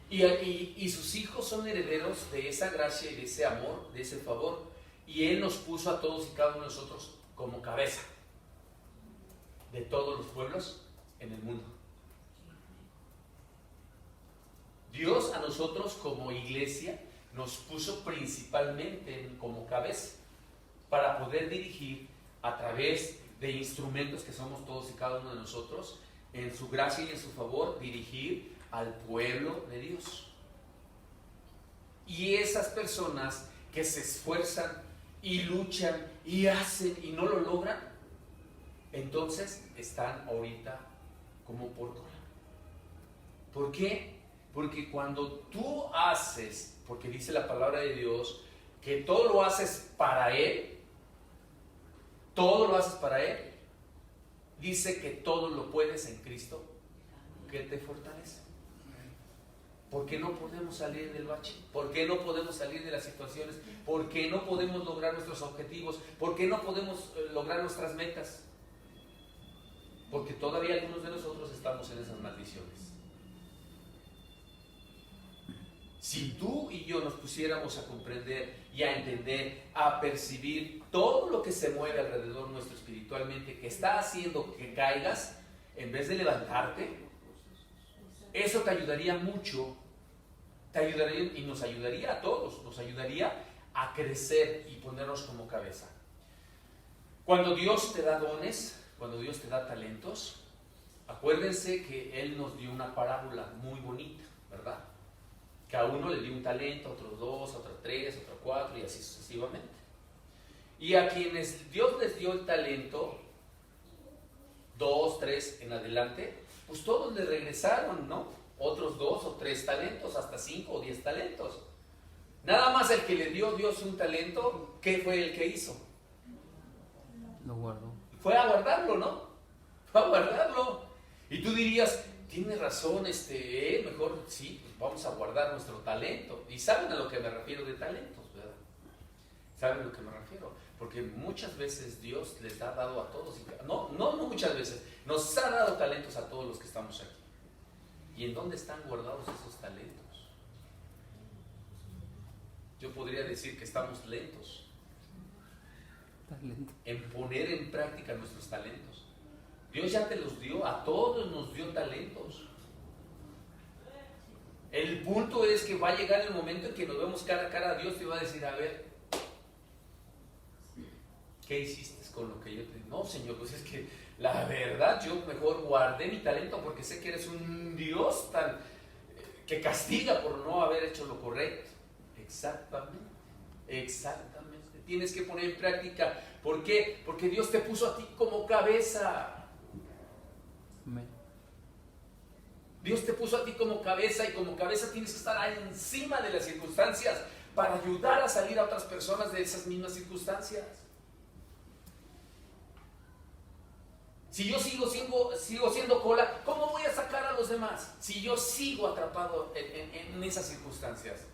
Y sus hijos son herederos de esa gracia y de ese amor, de ese favor. Y Él nos puso a todos y cada uno de nosotros como cabeza de todos los pueblos en el mundo. Dios a nosotros como iglesia nos puso principalmente como cabeza para poder dirigir a través de instrumentos que somos todos y cada uno de nosotros, en su gracia y en su favor, dirigir al pueblo de Dios. Y esas personas que se esfuerzan y luchan y hacen y no lo logran, entonces están ahorita como por cola. ¿Por qué? Porque cuando tú haces, porque dice la palabra de Dios, que todo lo haces para Él, todo lo haces para Él, dice que todo lo puedes en Cristo, que te fortalece. ¿Por qué no podemos salir del bache? ¿Por qué no podemos salir de las situaciones? ¿Por qué no podemos lograr nuestros objetivos? ¿Por qué no podemos lograr nuestras metas? Porque todavía algunos de nosotros estamos en esas maldiciones. Si tú y yo nos pusiéramos a comprender y a entender, a percibir todo lo que se mueve alrededor nuestro espiritualmente, que está haciendo que caigas, en vez de levantarte, eso te ayudaría mucho, te ayudaría y nos ayudaría a todos, nos ayudaría a crecer y ponernos como cabeza. Cuando Dios te da dones, cuando Dios te da talentos, acuérdense que Él nos dio una parábola muy bonita, ¿verdad? Que a uno le dio un talento, a otros 2, a otros 3, a otros 4 y así sucesivamente. Y a quienes Dios les dio el talento, 2, 3 en adelante, pues todos le regresaron, ¿no? Otros 2 o 3 talentos, hasta 5 o 10 talentos. Nada más el que le dio Dios un talento, ¿qué fue el que hizo? Lo guardo. Fue a guardarlo, ¿no? Fue a guardarlo. Y tú dirías, tiene razón, mejor sí, pues vamos a guardar nuestro talento. Y saben a lo que me refiero de talentos, ¿verdad? ¿Saben a lo que me refiero? Porque muchas veces Dios les ha dado a todos, no muchas veces, nos ha dado talentos a todos los que estamos aquí. ¿Y en dónde están guardados esos talentos? Yo podría decir que estamos lentos en poner en práctica nuestros talentos. Dios ya te los dio, a todos nos dio talentos. El punto es que va a llegar el momento en que nos vemos cara a cara a Dios y va a decir, a ver, ¿qué hiciste con lo que yo te di? No, Señor, pues es que la verdad yo mejor guardé mi talento porque sé que eres un Dios tan que castiga por no haber hecho lo correcto. Exactamente. Tienes que poner en práctica. ¿Por qué? Porque Dios te puso a ti como cabeza. Amén. Dios te puso a ti como cabeza y como cabeza tienes que estar ahí encima de las circunstancias para ayudar a salir a otras personas de esas mismas circunstancias. Si yo sigo siendo cola, ¿cómo voy a sacar a los demás? Si yo sigo atrapado en esas circunstancias,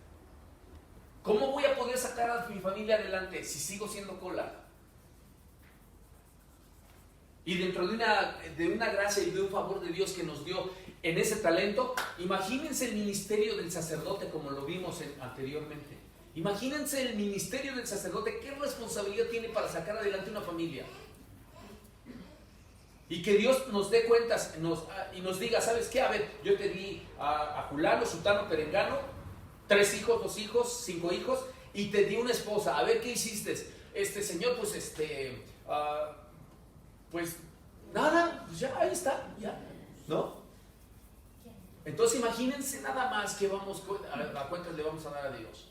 ¿cómo voy a poder sacar a mi familia adelante si sigo siendo cola? Y dentro de una gracia y de un favor de Dios que nos dio en ese talento, imagínense el ministerio del sacerdote como lo vimos anteriormente. Imagínense el ministerio del sacerdote, qué responsabilidad tiene para sacar adelante una familia. Y que Dios nos dé cuentas y nos diga, ¿sabes qué? A ver, yo te di a Julano, Sutano, Perengano, 3 hijos, 2 hijos, 5 hijos, y te di una esposa. A ver, ¿qué hiciste? Señor, pues nada, pues ya, ahí está, ya, ¿no? Entonces imagínense nada más que a cuentas le vamos a dar a Dios.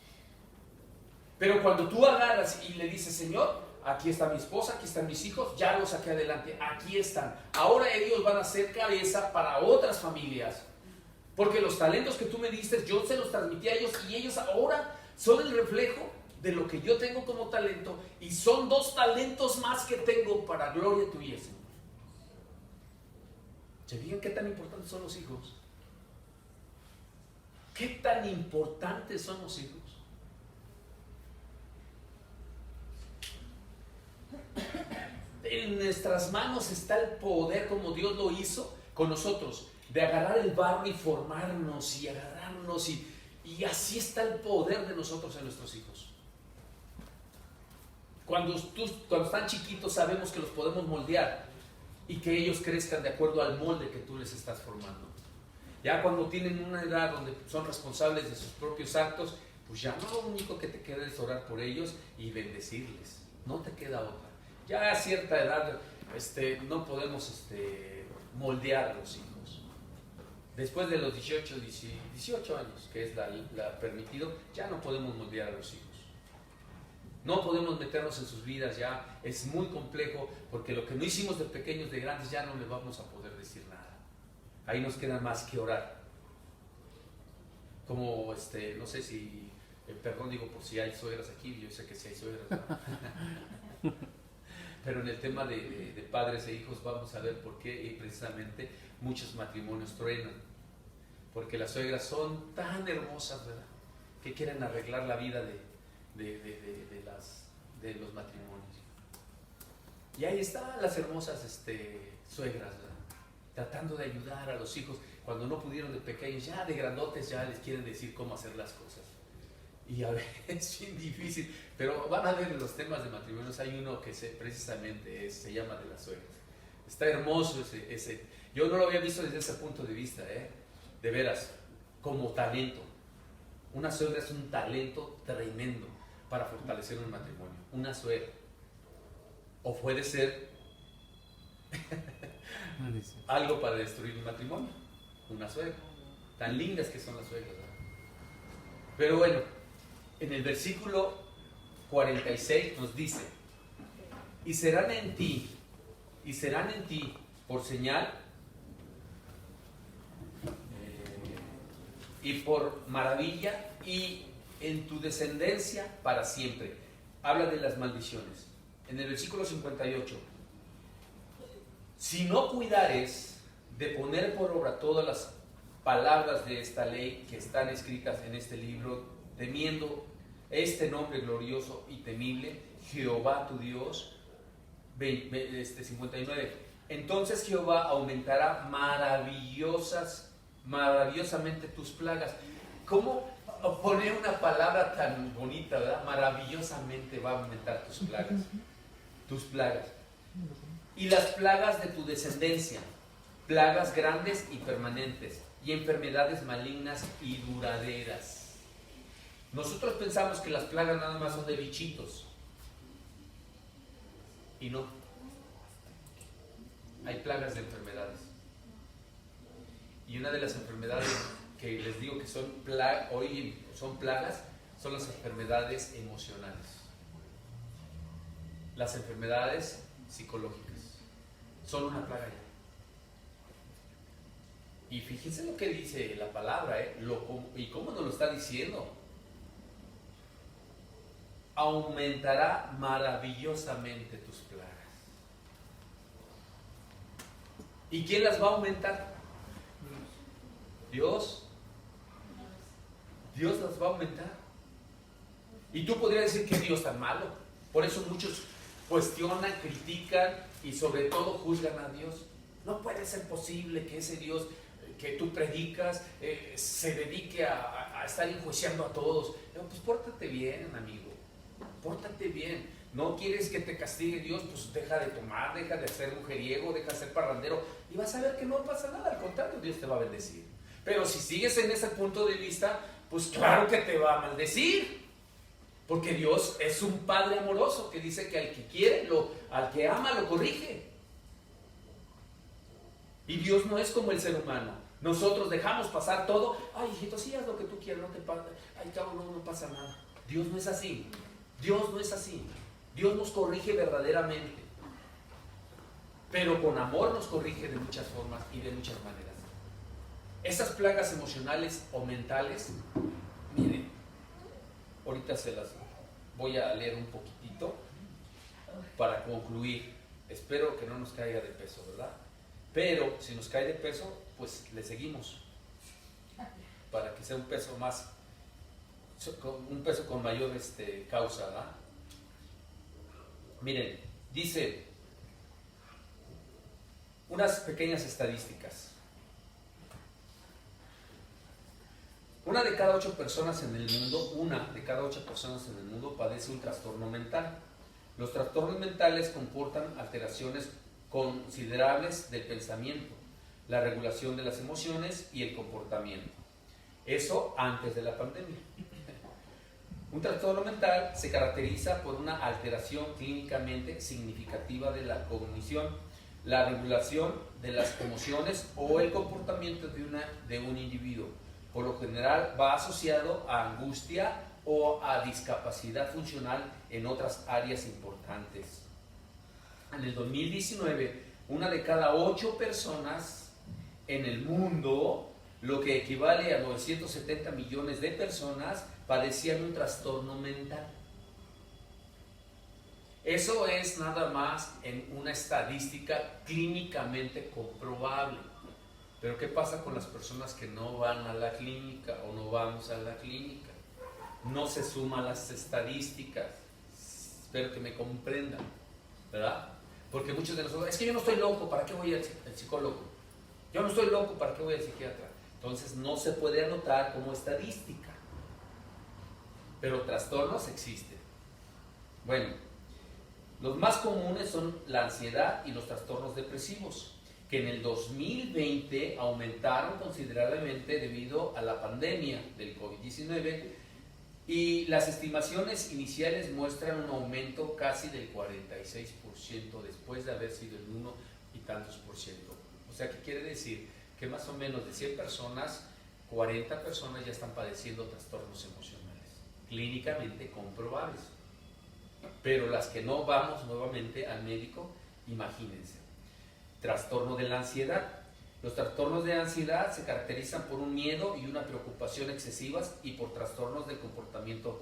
Pero cuando tú agarras y le dices, Señor, aquí está mi esposa, aquí están mis hijos, ya los saqué adelante, aquí están. Ahora ellos van a ser cabeza para otras familias. Porque los talentos que tú me diste, yo se los transmití a ellos y ellos ahora son el reflejo de lo que yo tengo como talento y son 2 talentos más que tengo para gloria tuya, Señor. ¿Se fijan qué tan importantes son los hijos? ¿Qué tan importantes son los hijos? En nuestras manos está el poder, como Dios lo hizo con nosotros, de agarrar el barro y formarnos y agarrarnos y así está el poder de nosotros en nuestros hijos. Cuando están chiquitos sabemos que los podemos moldear y que ellos crezcan de acuerdo al molde que tú les estás formando. Ya cuando tienen una edad donde son responsables de sus propios actos, pues ya no, lo único que te queda es orar por ellos y bendecirles, no te queda otra. Ya a cierta edad no podemos moldear a los hijos. Después de los 18 años, que es la permitido, ya no podemos moldear a los hijos. No podemos meternos en sus vidas, ya es muy complejo, porque lo que no hicimos de pequeños, de grandes, ya no les vamos a poder decir nada. Ahí nos queda más que orar. Como, no sé si, perdón, digo por si hay suegras aquí, yo sé que sí hay suegras, ¿no? Pero en el tema de padres e hijos vamos a ver por qué precisamente muchos matrimonios truenan. Porque las suegras son tan hermosas, ¿verdad? Que quieren arreglar la vida de los matrimonios. Y ahí están las hermosas suegras, ¿verdad? Tratando de ayudar a los hijos. Cuando no pudieron de pequeños, ya de grandotes ya les quieren decir cómo hacer las cosas. Y a ver, es bien difícil, pero van a ver en los temas de matrimonios, hay uno que precisamente se llama de las suegras. Está hermoso ese. Yo no lo había visto desde ese punto de vista, de veras, como talento. Una suegra es un talento tremendo para fortalecer un matrimonio, una suegra. O puede ser algo para destruir un matrimonio, una suegra. Tan lindas que son las suegras, ¿verdad? Pero bueno, en el versículo 46 nos dice, y serán en ti por señal y por maravilla y en tu descendencia para siempre. Habla de las maldiciones. En el versículo 58, si no cuidares de poner por obra todas las palabras de esta ley que están escritas en este libro, temiendo este nombre glorioso y temible, Jehová tu Dios. 59. Entonces Jehová aumentará maravillosamente tus plagas. ¿Cómo poner una palabra tan bonita, verdad? Maravillosamente va a aumentar tus plagas. Tus plagas. Y las plagas de tu descendencia, plagas grandes y permanentes, y enfermedades malignas y duraderas. Nosotros pensamos que las plagas nada más son de bichitos. Y no. Hay plagas de enfermedades. Y una de las enfermedades que les digo que son plagas son las enfermedades emocionales. Las enfermedades psicológicas son una plaga ya. Y fíjense lo que dice la palabra, y cómo nos lo está diciendo. Aumentará maravillosamente tus plagas. ¿Y quién las va a aumentar? Dios. Dios las va a aumentar. Y tú podrías decir que Dios tan malo. Por eso muchos cuestionan, critican y sobre todo juzgan a Dios. No puede ser posible que ese Dios que tú predicas se dedique a estar enjuiciando a todos. No, pues pórtate bien, amigo, pórtate bien. No quieres que te castigue Dios, pues deja de tomar, deja de ser mujeriego, deja de ser parrandero y vas a ver que no pasa nada, al contrario, Dios te va a bendecir. Pero si sigues en ese punto de vista, pues claro que te va a maldecir. Porque Dios es un Padre amoroso que dice que al que quiere, al que ama, lo corrige. Y Dios no es como el ser humano. Nosotros dejamos pasar todo. Ay, hijito, sí, haz lo que tú quieras, no te pasa. Ay, cabrón, no pasa nada. Dios no es así. Dios no es así. Dios nos corrige verdaderamente. Pero con amor nos corrige de muchas formas y de muchas maneras. Esas plagas emocionales o mentales, miren, ahorita se las voy a leer un poquitito para concluir. Espero que no nos caiga de peso, ¿verdad? Pero si nos cae de peso, pues le seguimos para que sea un peso más, un peso con mayor causa, ¿verdad? Miren, dice unas pequeñas estadísticas. 1 de cada 8 personas en el mundo padece un trastorno mental. Los trastornos mentales comportan alteraciones considerables del pensamiento, la regulación de las emociones y el comportamiento. Eso antes de la pandemia. Un trastorno mental se caracteriza por una alteración clínicamente significativa de la cognición, la regulación de las emociones o el comportamiento de un individuo. Por lo general va asociado a angustia o a discapacidad funcional en otras áreas importantes. En el 2019, 1 de cada 8 personas en el mundo, lo que equivale a 970 millones de personas, padecían un trastorno mental. Eso es nada más en una estadística clínicamente comprobable. Pero ¿qué pasa con las personas que no van a la clínica o no vamos a la clínica? No se suman las estadísticas. Espero que me comprendan, ¿verdad? Porque muchos de nosotros, es que yo no estoy loco, ¿para qué voy al psicólogo? Yo no estoy loco, ¿para qué voy al psiquiatra? Entonces no se puede anotar como estadística. Pero trastornos existen. Bueno, los más comunes son la ansiedad y los trastornos depresivos, que en el 2020 aumentaron considerablemente debido a la pandemia del COVID-19 y las estimaciones iniciales muestran un aumento casi del 46% después de haber sido el 1 y tantos %. O sea, ¿qué quiere decir? Que más o menos de 100 personas, 40 personas ya están padeciendo trastornos emocionales, clínicamente comprobables. Pero las que no vamos nuevamente al médico, imagínense. Trastorno de la ansiedad. Los trastornos de ansiedad se caracterizan por un miedo y una preocupación excesivas y por trastornos del comportamiento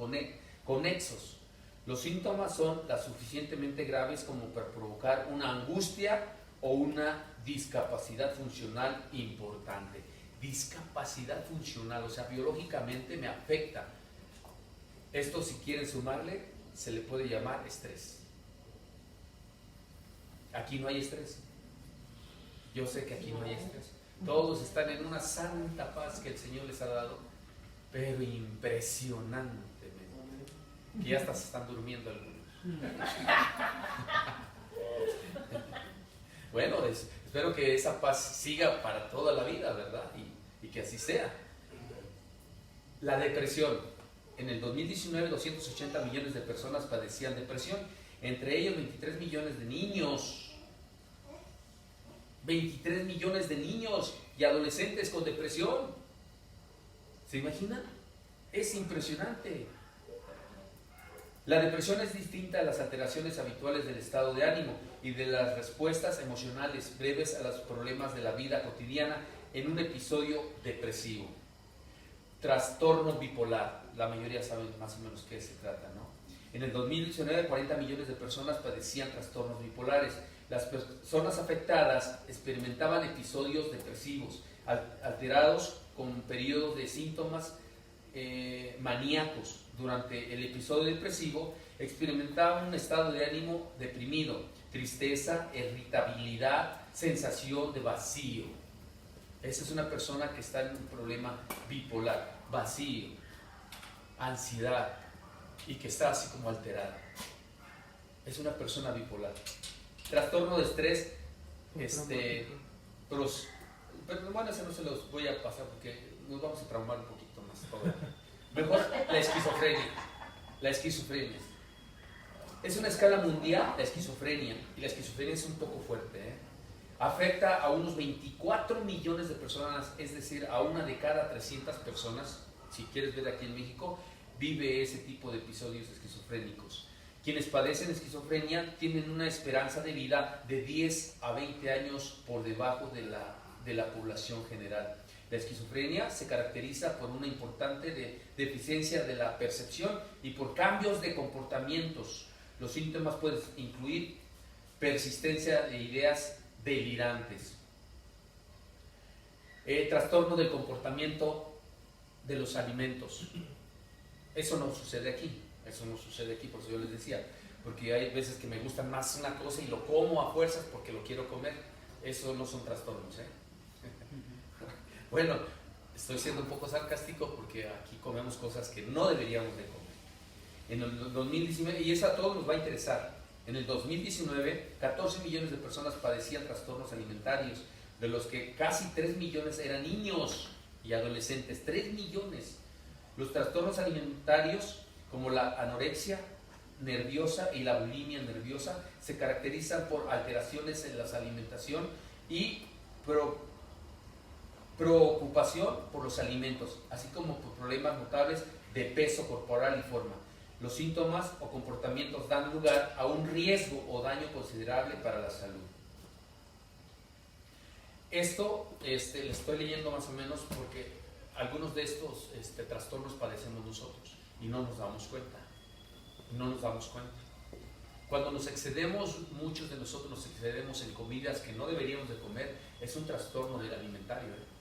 conexos. Los síntomas son las suficientemente graves como para provocar una angustia o una discapacidad funcional importante. Discapacidad funcional, o sea, biológicamente me afecta. Esto, si quieren sumarle, se le puede llamar estrés. Aquí no hay estrés. Yo sé que aquí no hay estrés. Todos están en una santa paz que el Señor les ha dado, pero impresionantemente. Que ya hasta se están durmiendo algunos. Bueno, espero que esa paz siga para toda la vida, ¿verdad? Y que así sea. La depresión. En el 2019, 280 millones de personas padecían depresión, entre ellos 23 millones de niños. 23 millones de niños y adolescentes con depresión. ¿Se imaginan? Es impresionante. La depresión es distinta a las alteraciones habituales del estado de ánimo y de las respuestas emocionales breves a los problemas de la vida cotidiana en un episodio depresivo. Trastorno bipolar. La mayoría saben más o menos qué se trata, ¿no? En el 2019, 40 millones de personas padecían trastornos bipolares. Las personas afectadas experimentaban episodios depresivos, alterados con periodos de síntomas maníacos. Durante el episodio depresivo, experimentaba un estado de ánimo deprimido, tristeza, irritabilidad, sensación de vacío. Esa es una persona que está en un problema bipolar, vacío, ansiedad y que está así como alterada. Es una persona bipolar. Trastorno de estrés, pero bueno, ese no se los voy a pasar porque nos vamos a traumar un poquito más todo. Mejor la esquizofrenia. La esquizofrenia. Es una escala mundial la esquizofrenia, y la esquizofrenia es un poco fuerte, ¿eh? Afecta a unos 24 millones de personas, es decir, a una de cada 300 personas, si quieres ver aquí en México, vive ese tipo de episodios esquizofrénicos. Quienes padecen esquizofrenia tienen una esperanza de vida de 10 a 20 años por debajo de la población general. La esquizofrenia se caracteriza por una importante deficiencia de la percepción y por cambios de comportamientos. Los síntomas pueden incluir persistencia de ideas delirantes, trastorno del comportamiento de los alimentos. Eso no sucede aquí, por eso yo les decía, porque hay veces que me gusta más una cosa y lo como a fuerzas porque lo quiero comer. Eso no son trastornos, ¿eh? Bueno, estoy siendo un poco sarcástico porque aquí comemos cosas que no deberíamos de comer. En el 2019, y eso a todos nos va a interesar, en el 2019, 14 millones de personas padecían trastornos alimentarios, de los que casi 3 millones eran niños y adolescentes, 3 millones. Los trastornos alimentarios, como la anorexia nerviosa y la bulimia nerviosa, se caracterizan por alteraciones en la alimentación y preocupación por los alimentos, así como por problemas notables de peso corporal y forma. Los síntomas o comportamientos dan lugar a un riesgo o daño considerable para la salud. Esto le estoy leyendo más o menos porque algunos de estos trastornos padecemos nosotros y no nos damos cuenta. No nos damos cuenta. Cuando nos excedemos, muchos de nosotros nos excedemos en comidas que no deberíamos de comer, es un trastorno del alimentario, ¿eh?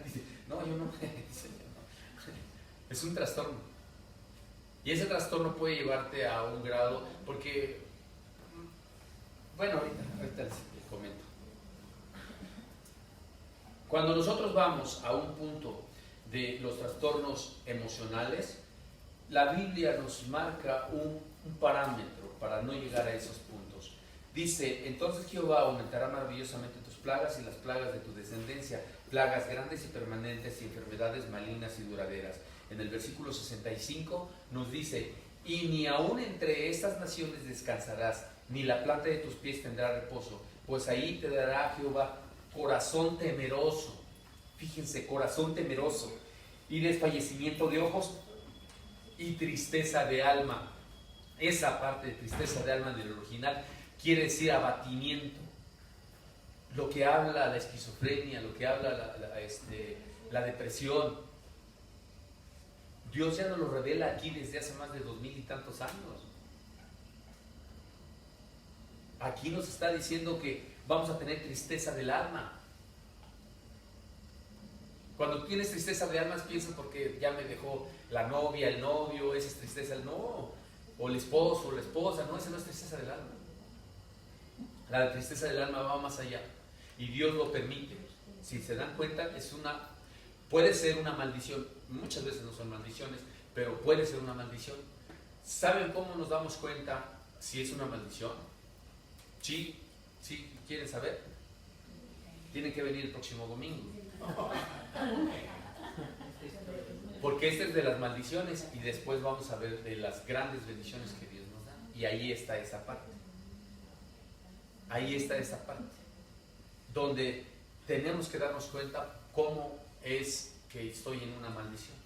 Dice, no, yo no. Es un trastorno. Y ese trastorno puede llevarte a un grado, porque, bueno, ahorita les comento. Cuando nosotros vamos a un punto de los trastornos emocionales, la Biblia nos marca un parámetro para no llegar a esos puntos. Dice, entonces Jehová aumentará maravillosamente tus plagas y las plagas de tu descendencia, plagas grandes y permanentes y enfermedades malignas y duraderas. En el versículo 65 nos dice, y ni aún entre estas naciones descansarás, ni la planta de tus pies tendrá reposo, pues ahí te dará Jehová corazón temeroso. Fíjense, corazón temeroso, y desfallecimiento de ojos y tristeza de alma. Esa parte de tristeza de alma del original quiere decir abatimiento. Lo que habla la esquizofrenia, lo que habla la depresión, Dios ya nos lo revela aquí desde hace más de 2000 y tantos años. Aquí nos está diciendo que vamos a tener tristeza del alma. Cuando tienes tristeza de alma, piensas porque ya me dejó la novia, el novio, esa es tristeza, no, o el esposo, o la esposa, no, esa no es tristeza del alma. La tristeza del alma va más allá y Dios lo permite. Si se dan cuenta, puede ser una maldición. Muchas veces no son maldiciones, pero puede ser una maldición. ¿Saben cómo nos damos cuenta si es una maldición? ¿Sí? ¿Quieren saber? Tienen que venir el próximo domingo. Porque este es de las maldiciones y después vamos a ver de las grandes bendiciones que Dios nos da. Y ahí está esa parte. Ahí está esa parte. Donde tenemos que darnos cuenta cómo es que estoy en una maldición.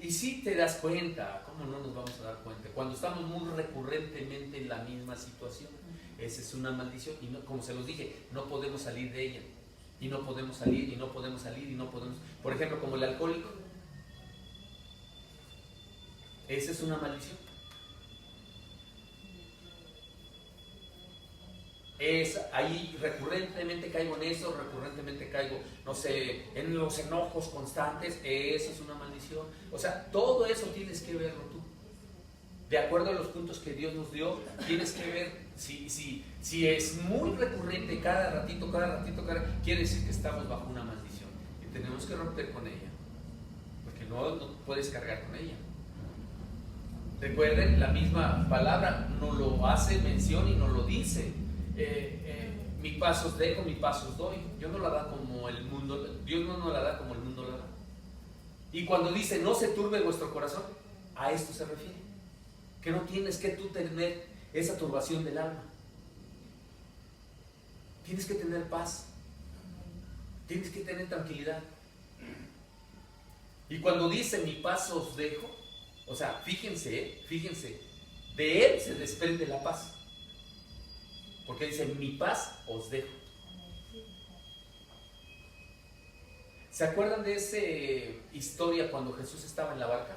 Y si te das cuenta, ¿cómo no nos vamos a dar cuenta? Cuando estamos muy recurrentemente en la misma situación, esa es una maldición. Y no, como se los dije, no podemos salir de ella. Y no podemos salir, y no podemos salir, y no podemos... Por ejemplo, como el alcohólico. Esa es una maldición. es ahí recurrentemente caigo en eso, recurrentemente caigo, no sé, en los enojos constantes, eso es una maldición. O sea, todo eso tienes que verlo tú. De acuerdo a los puntos que Dios nos dio, tienes que ver si es muy recurrente cada ratito, quiere decir que estamos bajo una maldición y tenemos que romper con ella, porque no puedes cargar con ella. Recuerden, la misma palabra no lo hace mención y no lo dice. Mi paz os dejo, mi paz os doy. Dios no la da como el mundo, Dios no nos la da como el mundo la da. Y cuando dice no se turbe vuestro corazón, a esto se refiere. Que no tienes que tú tener esa turbación del alma. Tienes que tener paz. Tienes que tener tranquilidad. Y cuando dice mi paz os dejo, o sea, fíjense, de él se desprende la paz. Porque dice, mi paz os dejo. ¿Se acuerdan de esa historia cuando Jesús estaba en la barca?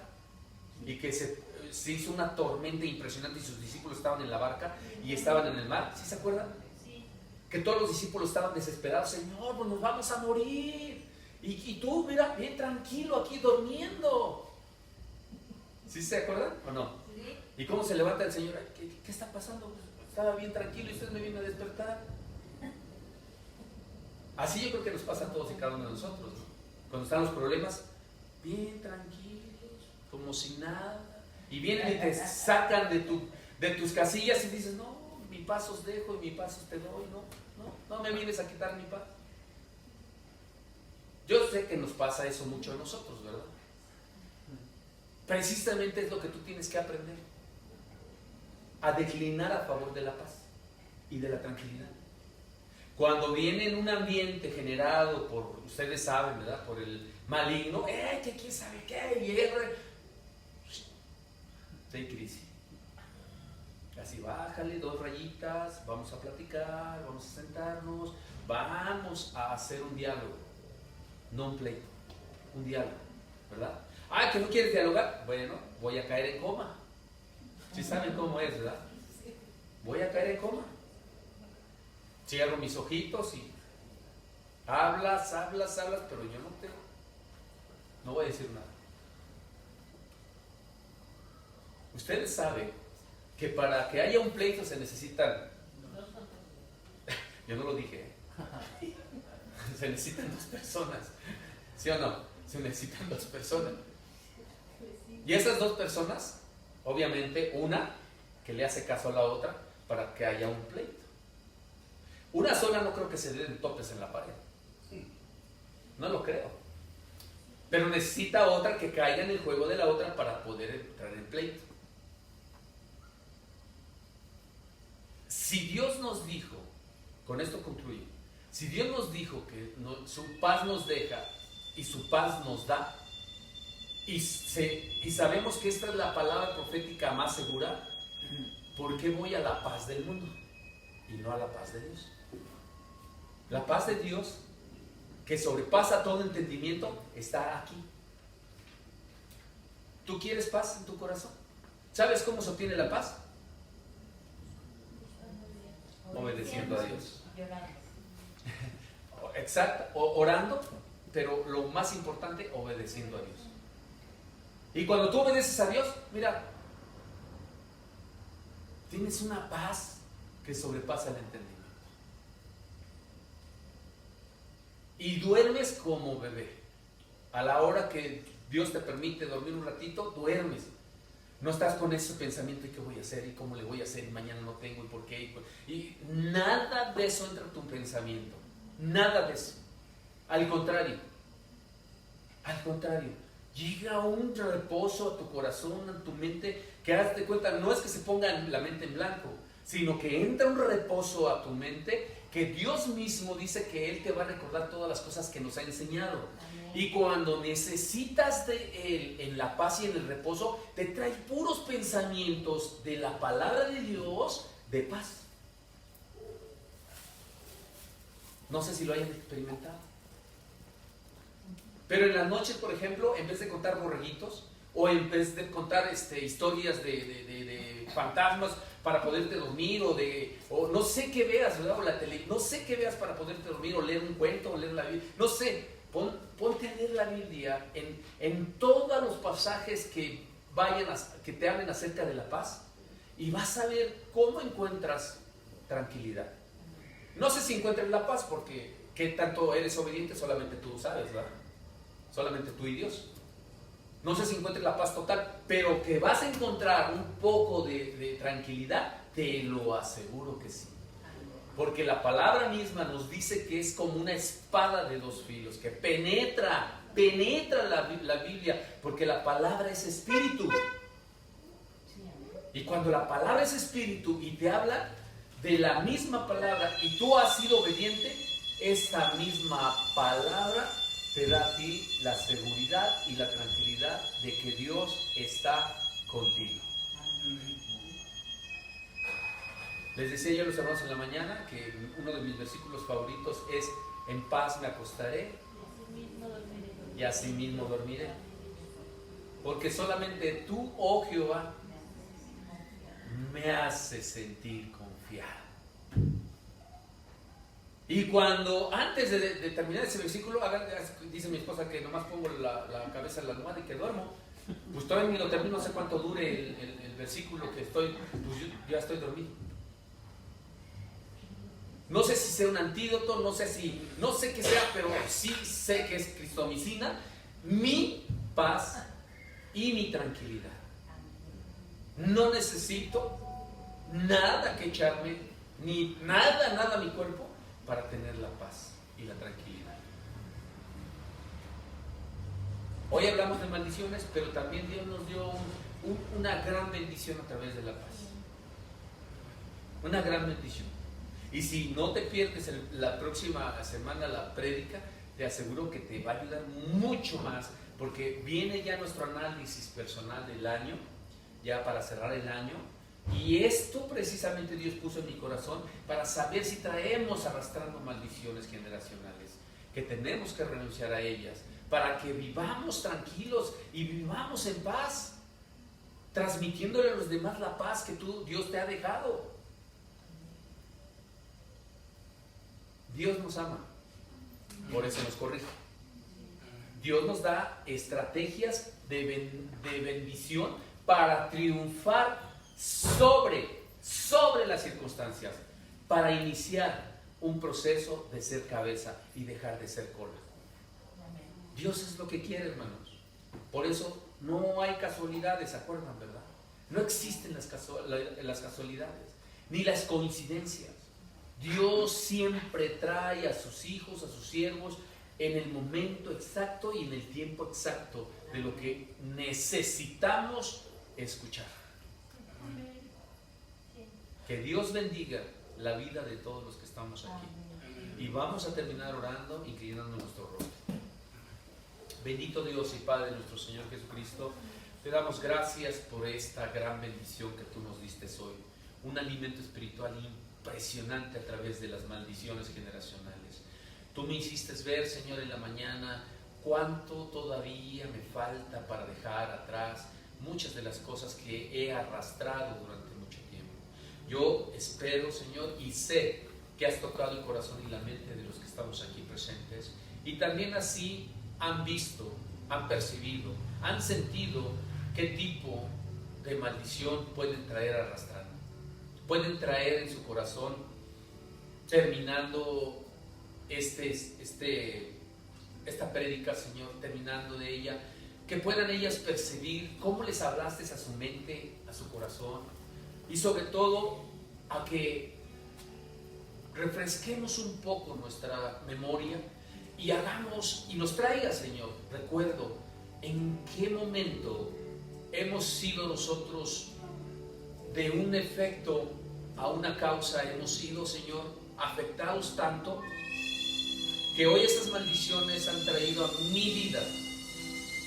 Y que se hizo una tormenta impresionante y sus discípulos estaban en la barca y estaban en el mar. ¿Sí se acuerdan? Sí. Que todos los discípulos estaban desesperados. Señor, pues nos vamos a morir. Y tú, mira, bien tranquilo aquí durmiendo. ¿Sí se acuerdan o no? Sí. ¿Y cómo se levanta el Señor? ¿Qué está pasando? Estaba bien tranquilo y usted me vino a despertar. Así yo creo que nos pasa a todos y cada uno de nosotros, ¿no? Cuando están los problemas, bien tranquilos, como si nada, y vienen y te sacan de tus casillas y dices, no, mi paz os dejo y mi paz os te doy, no me vienes a quitar mi paz. Yo sé que nos pasa eso mucho a nosotros, ¿verdad? Precisamente es lo que tú tienes que aprender, a declinar a favor de la paz y de la tranquilidad. Cuando viene en un ambiente generado por, ustedes saben, ¿verdad? Por el maligno, que quién sabe qué, y take it easy. Así, bájale 2 rayitas, vamos a platicar, vamos a sentarnos, vamos a hacer un diálogo, no un pleito, un diálogo, ¿verdad? ¿Que no quieres dialogar? Bueno, voy a caer en coma. ¿Sí saben cómo es, verdad? Voy a caer en coma. Cierro mis ojitos y hablas, pero yo no voy a decir nada. Ustedes saben que para que haya un pleito se necesitan, yo no lo dije, se necesitan 2 personas, ¿sí o no? Se necesitan 2 personas. Y esas 2 personas, obviamente, una que le hace caso a la otra para que haya un pleito. Una sola no creo que se den topes en la pared. No lo creo. Pero necesita otra que caiga en el juego de la otra para poder entrar en pleito. Si Dios nos dijo, con esto concluyo, si Dios nos dijo que su paz nos deja y su paz nos da, y sabemos que esta es la palabra profética más segura, ¿por qué voy a la paz del mundo y no a la paz de Dios? La paz de Dios, que sobrepasa todo entendimiento, está aquí. ¿Tú quieres paz en tu corazón? ¿Sabes cómo se obtiene la paz? Obedeciendo a Dios. Exacto, orando, pero lo más importante, obedeciendo a Dios. Y cuando tú obedeces a Dios, mira, tienes una paz que sobrepasa el entendimiento. Y duermes como bebé. A la hora que Dios te permite dormir un ratito, duermes. No estás con ese pensamiento, ¿y qué voy a hacer? ¿Y cómo le voy a hacer? ¿Y mañana no tengo? ¿Y por qué? Y nada de eso entra en tu pensamiento. Nada de eso. Al contrario, llega un reposo a tu corazón, a tu mente, que hazte cuenta, no es que se ponga la mente en blanco, sino que entra un reposo a tu mente, que Dios mismo dice que Él te va a recordar todas las cosas que nos ha enseñado. Amén. Y cuando necesitas de Él en la paz y en el reposo, te trae puros pensamientos de la palabra de Dios de paz. No sé si lo hayan experimentado. Pero en las noches, por ejemplo, en vez de contar borreguitos, o en vez de contar historias de fantasmas para poderte dormir, o no sé qué veas, ¿verdad? O la tele, no sé qué veas para poderte dormir, o leer un cuento, o leer la Biblia, no sé, ponte a leer la Biblia en todos los pasajes que te hablen acerca de la paz, y vas a ver cómo encuentras tranquilidad. No sé si encuentres la paz, porque qué tanto eres obediente solamente tú sabes, ¿verdad? Solamente tú y Dios. No sé si encuentres la paz total, pero que vas a encontrar un poco de tranquilidad, te lo aseguro que sí. Porque la palabra misma nos dice que es como una espada de dos filos, que penetra la Biblia, porque la palabra es espíritu. Y cuando la palabra es espíritu y te habla de la misma palabra y tú has sido obediente, esta misma palabra te da a ti la seguridad y la tranquilidad de que Dios está contigo. Les decía yo a los hermanos en la mañana que uno de mis versículos favoritos es: en paz me acostaré y así mismo dormiré. Porque solamente tú, oh Jehová, me haces sentir confiado. Y cuando, antes de terminar ese versículo, dice mi esposa que nomás pongo la cabeza en la almohada y que duermo, pues todavía ni lo termino, no sé cuánto dure el versículo que estoy, pues yo ya estoy dormido. No sé si sea un antídoto, no sé qué sea, pero sí sé que es cristomicina, mi paz y mi tranquilidad. No necesito nada que echarme, ni nada a mi cuerpo para tener la paz y la tranquilidad. Hoy hablamos de maldiciones, pero también Dios nos dio una gran bendición a través de la paz. Una gran bendición. Y si no te pierdes la próxima semana la prédica, te aseguro que te va a ayudar mucho más, porque viene ya nuestro análisis personal del año, ya para cerrar el año. Y esto precisamente Dios puso en mi corazón para saber si traemos arrastrando maldiciones generacionales, que tenemos que renunciar a ellas, para que vivamos tranquilos y vivamos en paz, transmitiéndole a los demás la paz que Dios te ha dejado. Dios nos ama, por eso nos corrige. Dios nos da estrategias de bendición para triunfar sobre las circunstancias, para iniciar un proceso de ser cabeza y dejar de ser cola. Dios es lo que quiere, hermanos. Por eso no hay casualidades, ¿se acuerdan, verdad? No existen las casualidades, ni las coincidencias. Dios siempre trae a sus hijos, a sus siervos, en el momento exacto y en el tiempo exacto de lo que necesitamos escuchar. Que Dios bendiga la vida de todos los que estamos aquí. Y vamos a terminar orando, inclinando nuestro rostro. Bendito Dios y Padre de nuestro Señor Jesucristo, te damos gracias por esta gran bendición que tú nos diste hoy. Un alimento espiritual impresionante a través de las maldiciones generacionales. Tú me hiciste ver, Señor, en la mañana cuánto todavía me falta para dejar atrás muchas de las cosas que he arrastrado durante mucho tiempo. Yo espero, Señor, y sé que has tocado el corazón y la mente de los que estamos aquí presentes, y también así han visto, han percibido, han sentido qué tipo de maldición pueden traer arrastrando. Pueden traer en su corazón, terminando esta prédica, Señor, terminando de ella, que puedan ellas percibir cómo les hablaste a su mente, a su corazón, y sobre todo a que refresquemos un poco nuestra memoria y hagamos y nos traiga, Señor, recuerdo en qué momento hemos sido nosotros de un efecto a una causa, hemos sido, Señor, afectados tanto que hoy estas maldiciones han traído a mi vida,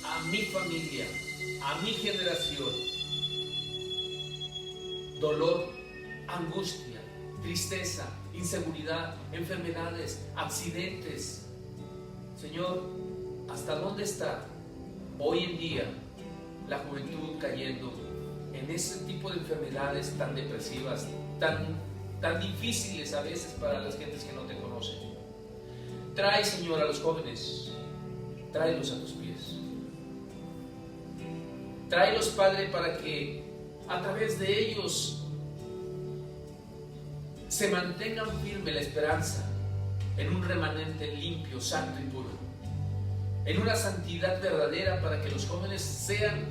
a mi familia, a mi generación, dolor, angustia, tristeza, inseguridad, enfermedades, accidentes. Señor, ¿hasta dónde está hoy en día la juventud cayendo en ese tipo de enfermedades tan depresivas, tan difíciles a veces para las gentes que no te conocen. Trae, Señor, a los jóvenes, tráelos a tus pies. Tráelos, Padre, para que a través de ellos se mantengan firme la esperanza en un remanente limpio, santo y puro, en una santidad verdadera, para que los jóvenes sean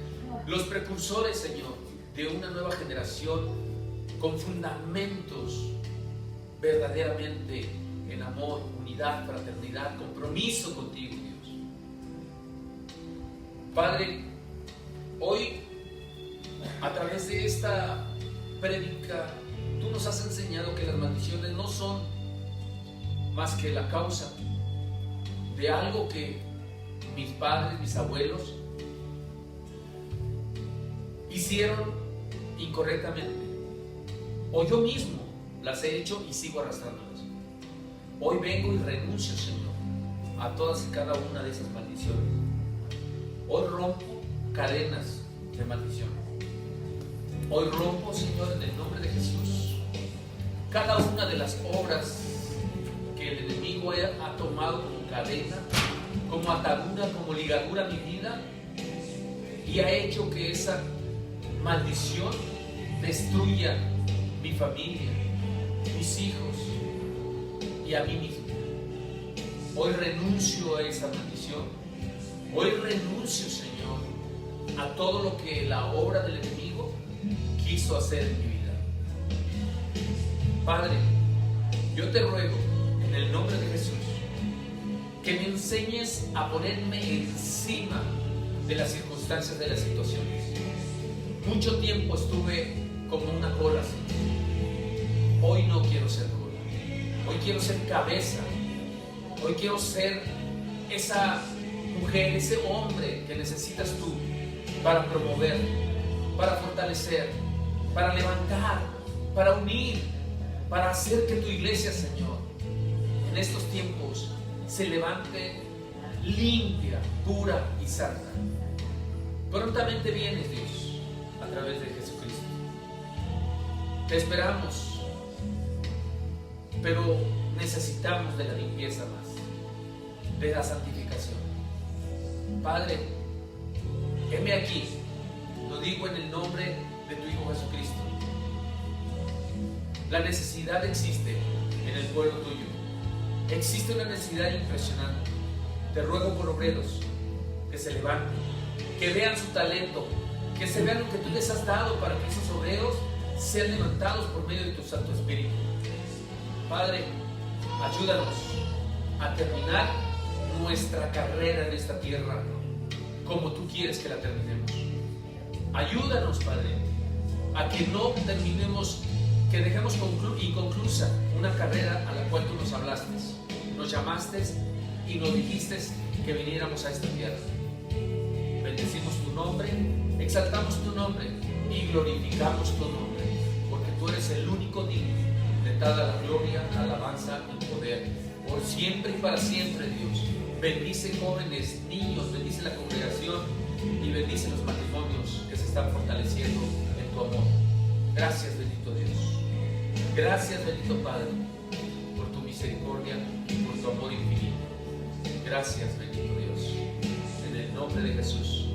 los precursores, Señor, de una nueva generación con fundamentos verdaderamente en amor, unidad, fraternidad, compromiso contigo, Dios. Padre, hoy, a través de esta prédica, tú nos has enseñado que las maldiciones no son más que la causa de algo que mis padres, mis abuelos hicieron incorrectamente, o yo mismo las he hecho y sigo arrastrándolas. Hoy vengo y renuncio, Señor, a todas y cada una de esas maldiciones. Hoy rompo cadenas de maldición. Hoy rompo, Señor, en el nombre de Jesús, cada una de las obras que el enemigo ha tomado como cadena, como atadura, como ligadura a mi vida, y ha hecho que esa maldición destruya mi familia, mis hijos y a mí mismo. Hoy renuncio a esa maldición. Hoy renuncio, Señor, a todo lo que la obra del enemigo quiso hacer en mi vida. Padre, yo te ruego en el nombre de Jesús que me enseñes a ponerme encima de las circunstancias, de las situaciones. Mucho tiempo estuve como una cola, Señor. Hoy no quiero ser cola. Hoy quiero ser cabeza. Hoy quiero ser esa mujer, ese hombre que necesitas tú para promover, para fortalecer, para levantar, para unir, para hacer que tu iglesia, Señor, en estos tiempos se levante limpia, pura y santa. Prontamente vienes, Dios, a través de Jesucristo. Te esperamos, pero necesitamos de la limpieza más, de la santificación. Padre, heme aquí, lo digo en el nombre de tu Hijo Jesucristo. La necesidad existe en el pueblo tuyo. Existe una necesidad impresionante. Te ruego por obreros que se levanten, que vean su talento, que se vean lo que tú les has dado para que esos obreros sean levantados por medio de tu Santo Espíritu. Padre, ayúdanos a terminar nuestra carrera en esta tierra como tú quieres que la terminemos. Ayúdanos, Padre, a que no terminemos, que dejemos inconclusa una carrera a la cual tú nos hablaste, nos llamaste y nos dijiste que viniéramos a esta tierra. Bendecimos tu nombre, exaltamos tu nombre y glorificamos tu nombre, porque tú eres el único digno de toda la gloria, la alabanza y poder, por siempre y para siempre, Dios. Bendice jóvenes, niños, bendice la congregación y bendice los matrimonios que se están fortaleciendo en tu amor. Gracias, bendito Dios. Gracias, bendito Padre, por tu misericordia y por tu amor infinito. Gracias, bendito Dios. En el nombre de Jesús.